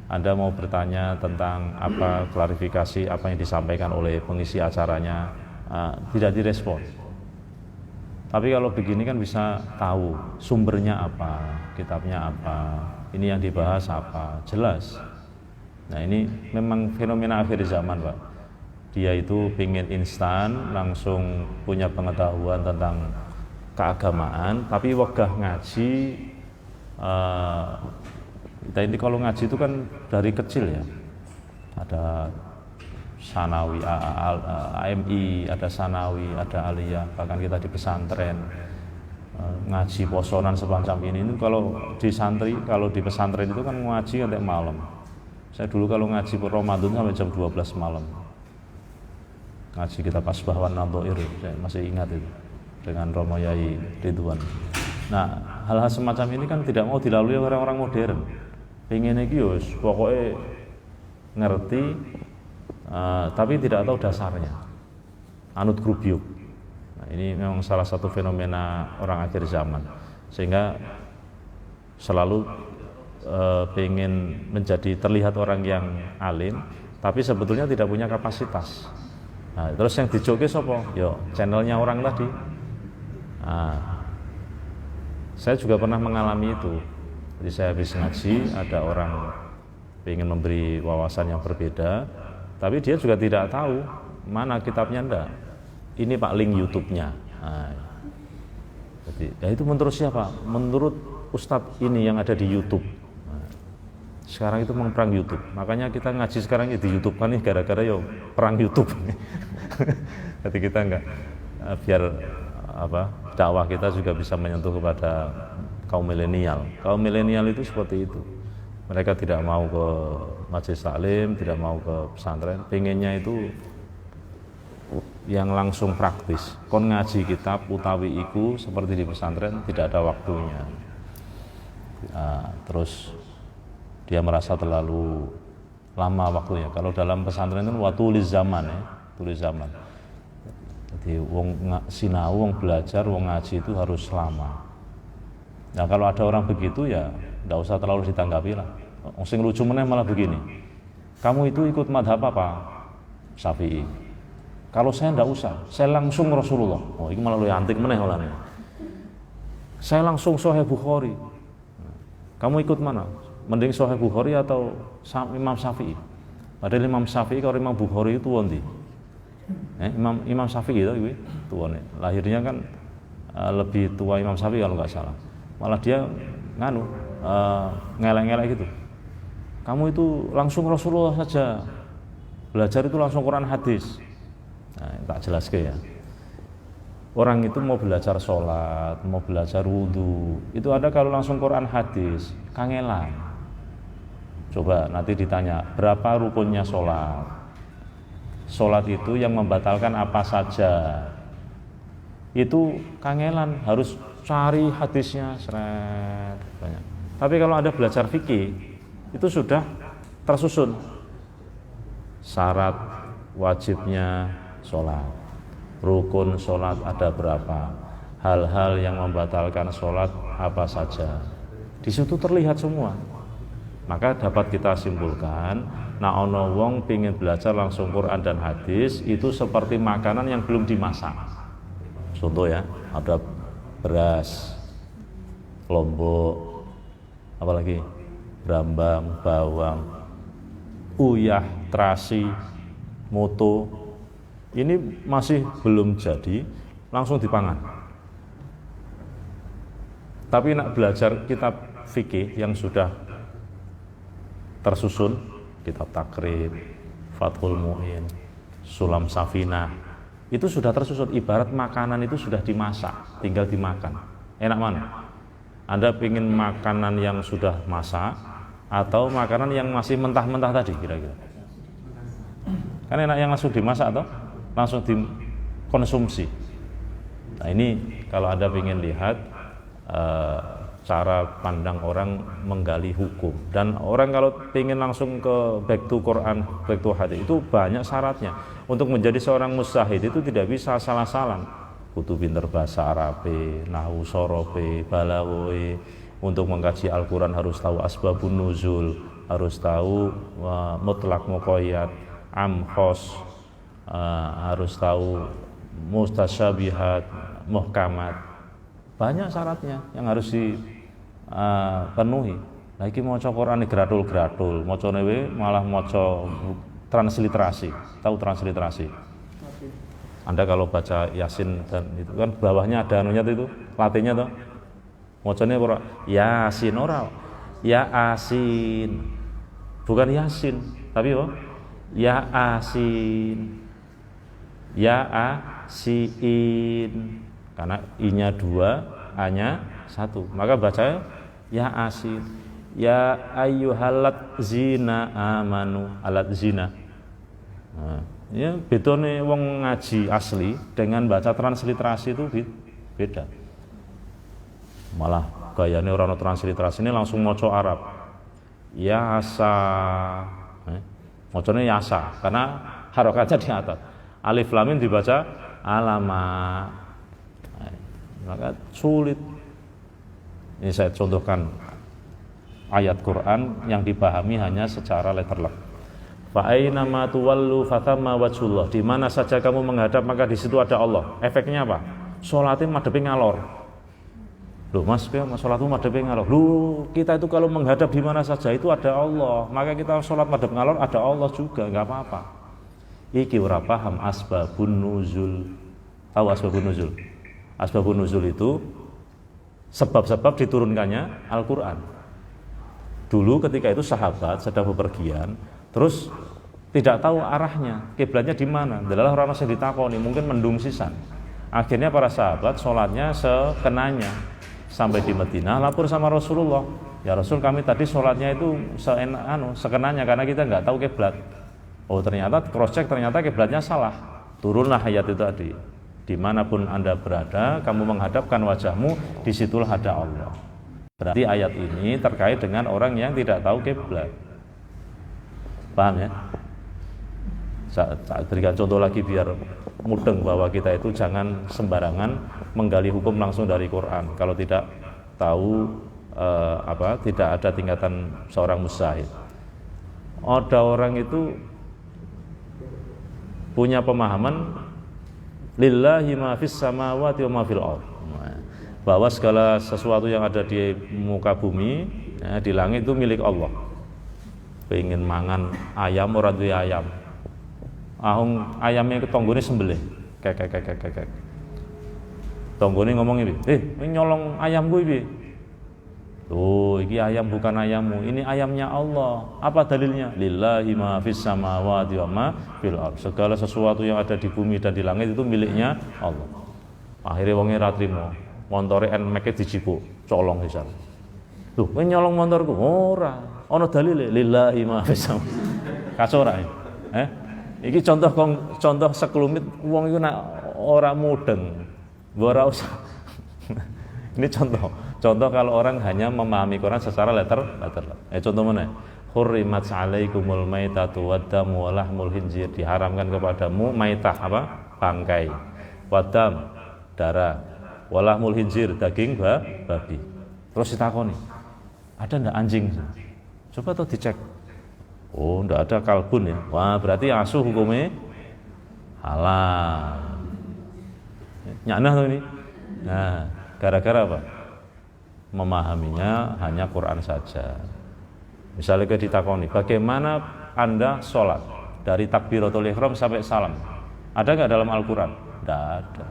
Anda mau bertanya tentang apa, klarifikasi apa yang disampaikan oleh pengisi acaranya, tidak direspon. Tapi kalau begini kan bisa tahu sumbernya apa, kitabnya apa, ini yang dibahas apa, jelas. Nah, ini memang fenomena akhir zaman, Pak. Dia itu pengen instan, langsung punya pengetahuan tentang keagamaan, tapi wegah ngaji. Kita ini kalau ngaji itu kan dari kecil ya, ada Sanawi, AMI, ada Sanawi, ada Aliyah, bahkan kita di pesantren ngaji posonan semacam ini. Itu kalau di santri, kalau di pesantren itu kan ngaji sampai malam. Saya dulu kalau ngaji Ramadan sampai jam 12 malam. Ngaji kita pas bahwan Nadhair, saya masih ingat itu dengan Romo Yai Ridwan. Nah, hal-hal semacam ini kan tidak mau dilalui orang-orang modern. Pengen iki yo pokoknya ngerti, tapi tidak tahu dasarnya, anut grubyuk. Nah, ini memang salah satu fenomena orang akhir zaman, sehingga selalu pengen menjadi terlihat orang yang alim, tapi sebetulnya tidak punya kapasitas. Nah, terus yang dijoki sopo? Yo channelnya orang tadi. Nah, saya juga pernah mengalami itu. Jadi saya habis ngaji, ada orang ingin memberi wawasan yang berbeda, tapi dia juga tidak tahu mana kitabnya enggak. Ini Pak link YouTube-nya. Nah, jadi, ya itu menurut siapa? Menurut Ustadz ini yang ada di YouTube. Nah, sekarang itu memang perang YouTube. Makanya kita ngaji sekarang di YouTube kan nih gara-gara yo perang YouTube. Jadi kita enggak biar dakwah kita juga bisa menyentuh kepada kaum milenial. Kaum milenial itu seperti itu. Mereka tidak mau ke majelis taklim, tidak mau ke pesantren, pengennya itu yang langsung praktis. Kon ngaji kitab utawi iku seperti di pesantren tidak ada waktunya. Terus dia merasa terlalu lama waktunya. Kalau dalam pesantren itu tulis zaman ya, tulis zaman. Jadi wong sinau, wong belajar, wong ngaji itu harus lama. Nah, kalau ada orang begitu ya enggak usah terlalu ditanggapi lah. Sing lucu meneh malah begini. Kamu itu ikut madhab apa? Syafi'i. Kalau saya enggak usah, saya langsung Rasulullah. Oh, itu malah luwih antik meneh olane. Saya langsung Sahih Bukhari. Kamu ikut mana? Mending Sahih Bukhari atau Imam Syafi'i? Padahal Imam Syafi'i kalau Imam Bukhari itu tuwa ndi? Imam Syafi'i itu kuwi tuwane. Lahirnya kan lebih tua Imam Syafi'i kalau enggak salah. Malah dia ngelek-ngelek gitu. Kamu itu langsung Rasulullah saja. Belajar itu langsung Quran hadis. Nah, tak jelaskan ya. Orang itu mau belajar sholat, mau belajar wudhu, itu ada kalau langsung Quran hadis, kangelan. Coba nanti ditanya, berapa rukunnya sholat? Sholat itu yang membatalkan apa saja? Itu kangelan, harus cari hadisnya seret banyak. Tapi kalau Anda belajar fikih itu sudah tersusun. syarat wajibnya sholat, rukun sholat ada berapa, hal-hal yang membatalkan sholat apa saja. Di situ terlihat semua. Maka dapat kita simpulkan, nah ono wong pingin belajar langsung Quran dan hadis itu seperti makanan yang belum dimasak. Contoh ya, ada beras, lombok, apalagi brambang, bawang, uyah, terasi, moto. Ini masih belum jadi, langsung dipangan. Tapi nak belajar kitab fikih yang sudah tersusun, kitab Takrib, Fathul Mu'in, Sulam Safinah, itu sudah tersusun. Ibarat makanan itu sudah dimasak, tinggal dimakan. Enak mana? Anda ingin makanan yang sudah masak atau makanan yang masih mentah-mentah tadi kira-kira? Kan enak yang langsung dimasak atau langsung dikonsumsi. Nah ini kalau Anda ingin lihat cara pandang orang menggali hukum, dan orang kalau ingin langsung ke back to Quran, back to hadis itu banyak syaratnya. Untuk menjadi seorang mujtahid itu tidak bisa salah-salah, butuh pinter bahasa Arab, nahwu sorofe, balagoe. Untuk mengkaji Al-Quran harus tahu asbabun nuzul, harus tahu mutlak muqayyad, am khos, harus tahu mustasyabihat, muhkamat. Banyak syaratnya yang harus dipenuhi. Nah iki maca Quran gratul-gratul, macane we malah maca transliterasi. Tahu transliterasi? Anda kalau baca Yasin dan itu kan bawahnya ada anunya itu, latinnya tuh. Macane ora Yasin ora. Ya Asin. Bukan Yasin, tapi apa? Ya Asin. Ya Asin. Karena I-nya 2, A-nya 1. Maka baca ya Asin. Ya ayyuhalat zina amanu, alat zina. Nah, ya bedone wong ngaji asli dengan baca transliterasi itu beda. Malah gayane ora ono transliterasi ini langsung maca Arab. Yasa. Macane yasa karena harokatnya di atas. Alif lam mim dibaca alama. Maka sulit. Ini saya contohkan ayat Quran yang dipahami hanya secara letterlek. Fa aina ma tuwallu fathamma wajhullah. Di mana saja kamu menghadap maka di situ ada Allah. Efeknya apa? Salatnya madhepe ngalor. Loh Mas, salatmu madhepe ngalor. Loh, kita itu kalau menghadap di mana saja itu ada Allah. Maka kita salat madhep ngalor ada Allah juga, enggak apa-apa. Iki ora paham asbabun nuzul. Tahu asbabun nuzul? Asbabun nuzul itu sebab-sebab diturunkannya Al-Quran. Dulu ketika itu sahabat sedang bepergian, terus tidak tahu arahnya, kiblatnya di mana. Adalah orang yang ditakoni, mungkin mendung sisan. Akhirnya para sahabat sholatnya sekenanya. Sampai di Madinah, lapor sama Rasulullah. Ya Rasul, kami tadi sholatnya itu sekenanya karena kita nggak tahu kiblat. Oh ternyata cross check, ternyata kiblatnya salah. Turunlah ayat itu tadi. Dimanapun Anda berada, kamu menghadapkan wajahmu, disitulah ada Allah. Berarti ayat ini terkait dengan orang yang tidak tahu kiblat. Paham ya? Saya berikan contoh lagi biar mudeng bahwa kita itu jangan sembarangan menggali hukum langsung dari Quran. Kalau tidak tahu tidak ada tingkatan seorang mujtahid. Ada orang itu punya pemahaman lillahi ma fis samawati wa ma fil ardh, bahwa segala sesuatu yang ada di muka bumi ya, di langit itu milik Allah. Pengen mangan ayam ora duwe ayam. Ahung ayamnya ketonggone sembelih. Kek. Tonggone ngomong iki, ini nyolong ayamku iki. Tuh, iki ayam bukan ayammu, ini ayamnya Allah. Apa dalilnya? Lillahi ma fis samawati wa ma fil ardh. Segala sesuatu yang ada di bumi dan di langit itu miliknya Allah. Akhirnya wonge ra trimo, montore NMAX dijipuk, colong pisan. Tuh, kowe nyolong montorku. Ora, ana dalile lillahi ma fis samawati. Kacau ora? Iki contoh sekelumit wong iku nek ora mudeng. Ora usah. Ini contoh kalau orang hanya memahami Quran secara letter. Contoh mana? hurrimat 'alaikumul maitatu waddamu wa lahmul khinzir, diharamkan kepadamu maitah apa? Bangkai, waddam darah, wa lahmul khinzir daging babi. Terus ditakoni, ada ndak anjing? Coba tuh dicek. Oh, ndak ada kalbun ya. Wah, berarti asuh hukumnya halal. Nyanah tuh ini. Nah, gara-gara apa? Memahaminya hanya Quran saja. Misalnya kita ditakoni, bagaimana Anda sholat dari takbiratul ihram sampai salam? Ada nggak dalam Al-Quran? Tidak ada.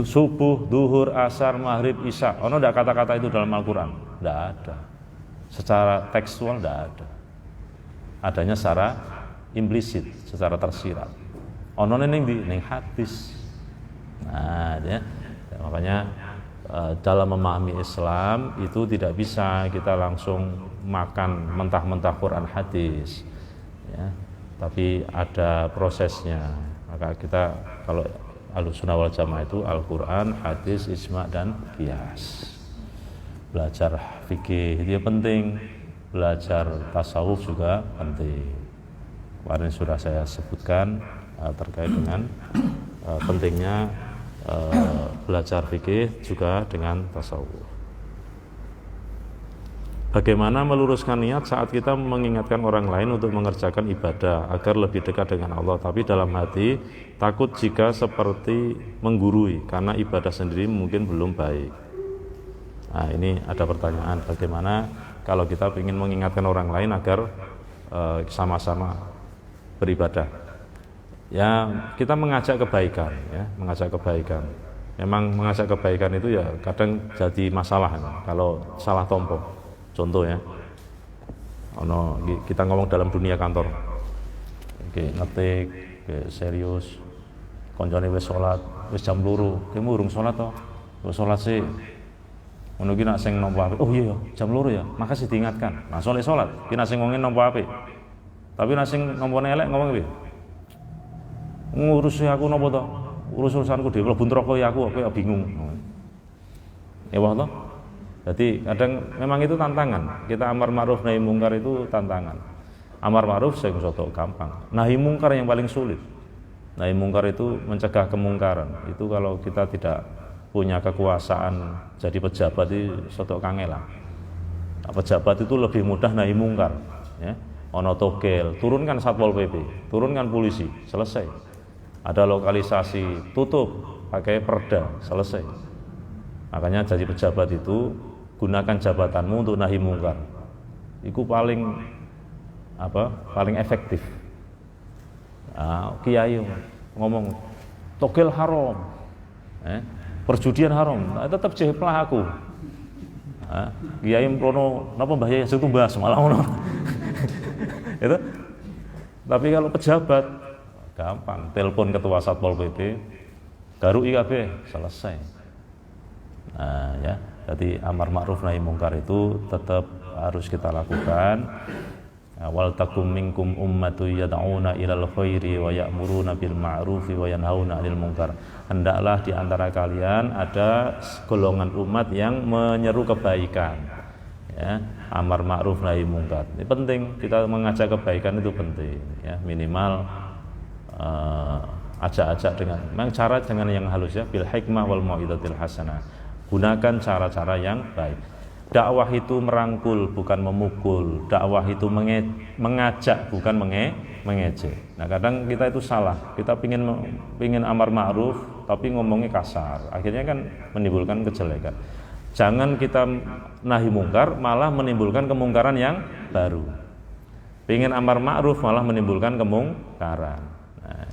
Subuh, duhur, asar, maghrib, isya. Ono ndak kata-kata itu dalam Al-Quran? Tidak ada. Secara tekstual tidak ada. Adanya secara implisit, secara tersirat. Ono neng hadis. Nah, ya. Makanya dalam memahami Islam itu tidak bisa kita langsung makan mentah-mentah Quran hadis, ya. Tapi ada prosesnya. Maka kita kalau Ahlussunnah wal Jamaah itu Al-Quran, hadis, ijma dan qiyas. Belajar fikih itu penting, belajar tasawuf juga penting. Kemarin sudah saya sebutkan terkait dengan pentingnya belajar fikih juga dengan tasawuf. Bagaimana meluruskan niat saat kita mengingatkan orang lain untuk mengerjakan ibadah agar lebih dekat dengan Allah, tapi dalam hati takut jika seperti menggurui karena ibadah sendiri mungkin belum baik. Nah, ini ada pertanyaan, bagaimana kalau kita ingin mengingatkan orang lain agar sama-sama beribadah? Ya, kita mengajak kebaikan, ya, mengajak kebaikan. Memang mengajak kebaikan itu ya kadang jadi masalah ya, kalau salah tompo. Contoh ya, kita ngomong dalam dunia kantor, ngetik, serius, koncone wis sholat, wis jam 2, kamu urung sholat toh, wis sholat sih. Ngono ki nak sing nampa apik, oh iya jam 2 ya, makasih diingatkan. Nah soleh sholat, ki nak sing ngomongin nampa apik. Tapi nak sing ngompone elek ngomong piye? Ngurusi aku napa to? Urusanku dhewe mlebu neraka ya aku ya bingung. Ya wah toh. Jadi kadang memang itu tantangan. Kita amar ma'ruf nahi mungkar itu tantangan. Amar ma'ruf sing soto gampang. Nahi mungkar yang paling sulit. Nahi mungkar itu mencegah kemungkaran. Itu kalau kita tidak punya kekuasaan jadi pejabat itu soto kangelan. Nah, pejabat itu lebih mudah nahi mungkar, ya. Ono togel, turunkan Satpol PP, turunkan polisi, selesai. Ada lokalisasi, tutup pakai perda, selesai. Makanya jadi pejabat itu gunakan jabatanmu untuk nahi mungkar. Itu paling efektif. Nah, kiai ngomong togel haram, perjudian haram, nah, tetap jadi pelaku. Nah, kiai mrono napa mbah Yai sing tumbas malah ngono. Itu. Tapi kalau pejabat gampang, telepon ketua Satpol PP, garuk IKB, selesai. Nah, ya. Jadi amar ma'ruf nahi mungkar itu tetap harus kita lakukan. Wal takum minkum ummatu yad'una ilal khairi wa ya'muruna bil ma'rufi wa yanhauna 'anil munkar. Hendaklah di antara kalian ada golongan umat yang menyeru kebaikan. Ya, amar ma'ruf nahi mungkar. Ini penting, kita mengajak kebaikan itu penting, ya, minimal ajak-ajak dengan cara yang halus, ya, bil hikmah wal mau'izatil hasanah. Gunakan cara-cara yang baik. Dakwah itu merangkul bukan memukul. Dakwah itu mengajak bukan mengejek. Nah, kadang kita itu salah. Kita pingin amar ma'ruf tapi ngomongnya kasar. Akhirnya kan menimbulkan kejelekan. Jangan kita nahi mungkar malah menimbulkan kemungkaran yang baru. Pingin amar ma'ruf malah menimbulkan kemungkaran. Nah,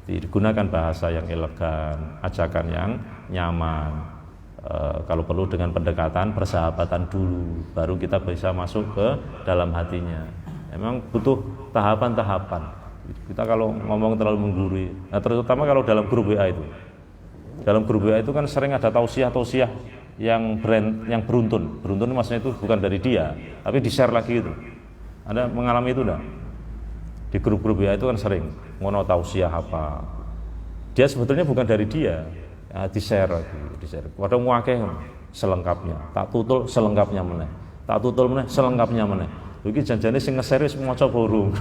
digunakan bahasa yang elegan, ajakan yang nyaman. Kalau perlu dengan pendekatan persahabatan dulu, baru kita bisa masuk ke dalam hatinya. Memang butuh tahapan-tahapan. Kita kalau ngomong terlalu menggurui, nah, terutama kalau dalam grup WA itu. Dalam grup WA itu kan sering ada tausiah yang beruntun. Beruntun maksudnya itu bukan dari dia, tapi di-share lagi itu. Anda mengalami itu enggak? Di grup-grup WA itu kan sering ngono tausiah apa. Dia sebetulnya bukan dari dia. Ya, di-share lagi, di-share. Kadang muakeh selengkapnya, tak tutul selengkapnya meneh. Tak tutul meneh selengkapnya meneh. Iki janjane sing nge-share wis maca burung.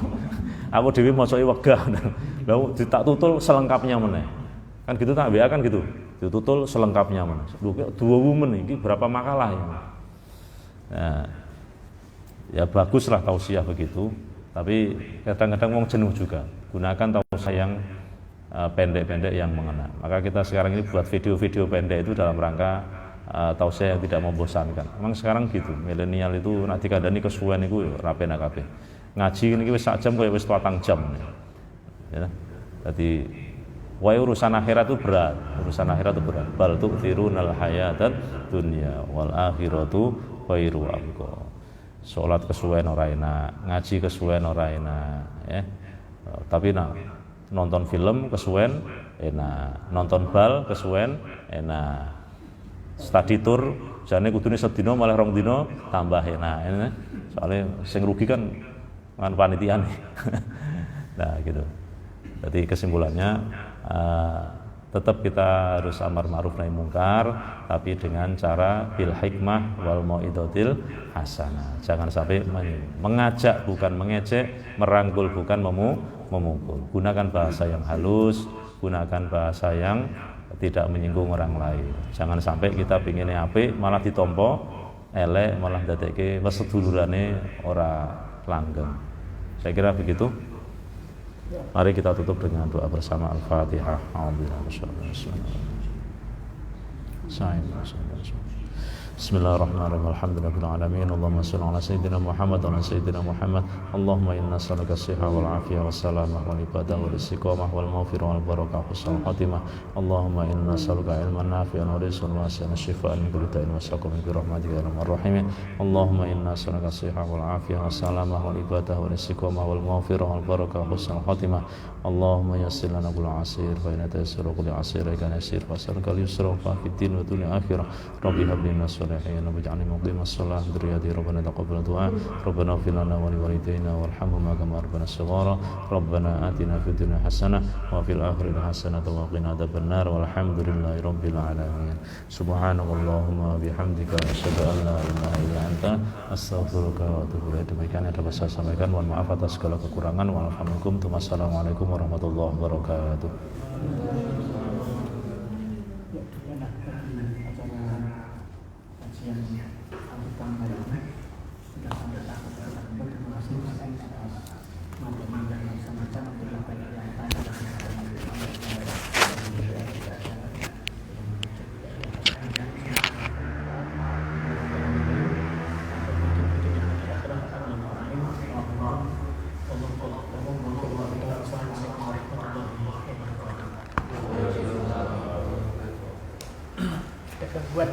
Aku dhewe maca wegah. Lah tak tutul selengkapnya meneh. Kan gitu tak WA kan gitu. Ditutul selengkapnya meneh. Lho kok 2 men iki berapa makalah ya. Nah, ya baguslah tausiah begitu. Tapi kadang-kadang wong jenuh juga. Gunakan tausiah yang pendek-pendek yang mengena. Maka kita sekarang ini buat video-video pendek itu dalam rangka tausiah yang tidak membosankan. Memang sekarang gitu, milenial itu nek dikandani kesuwen iku ya ra penak kabeh. Ngaji niki wis sak jam koyo wis 4 jam. Ya. Jadi urusan akhirat itu berat, Bal tu'thirunal hayatad dunya wal akhiratu khairu abqa. Salat kesuwen ora enak, ngaji kesuwen ora enak, ya. Tapi nonton film kesuwen enak, nonton bal kesuwen enak. Study tour jane kudune sedina malah 2 dina tambah enak. Soalnya sing rugi kan panitia nih. Nah, gitu. Jadi kesimpulannya tetap kita harus amar ma'ruf nahi mungkar, tapi dengan cara bil hikmah wal mau'izatil hasanah. Jangan sampai mengajak bukan mengejek, merangkul bukan memukul. Gunakan bahasa yang halus, gunakan bahasa yang tidak menyinggung orang lain. Jangan sampai kita pinginnya apik malah ditompo elek, malah dadekke sedulurane ora langgeng. Saya kira begitu. Mari kita tutup dengan doa bersama Al-Fatihah. Bismillahirrahmanirrahim. Alhamdulillahil alamin. Allahumma shalli ala sayyidina Muhammad wa ala sayyidina Muhammad. Allahumma inna nas'aluka as-sihha wal afiyah was salamah wal ibadah wal istiqamah wal maghfirah wal barakah husnul khatimah. Allahumma inna nas'aluka ilman nafi'an wa rizqan wasi'an shifaan min kulli da'in wa saqamin bi rahmatika ya arhamar rahimin. Allahumma inna nas'aluka as-sihha wal afiyah was salamah wal ibadah wal istiqamah wal maghfirah wal barakah husnul khatimah. Allahumma yassir lana kull asir fa inna tayassara kulli asir kana yasir fa as'aluka al-yusra fa fid din wa dunya akhirah. Rabbi hab lana salihin waj'alni muqimas shalah dzurriyyati rabbana taqabbal du'a rabbana ighfir lana wa liwalidayna warhamhuma kama rabbana shighara rabbana atina fid dunya hasanah wa fil akhirati hasanah wa qina adzabannar walhamdulillahi rabbil alamin. Subhanallahumma bihamdika asyhadu an la ilaha illa anta astaghfiruka wa atubu ilaik. Demikian yang dapat saya sampaikan, mohon maaf atas segala kekurangan. Wassalamualaikum warahmatullahi wabarakatuh. buat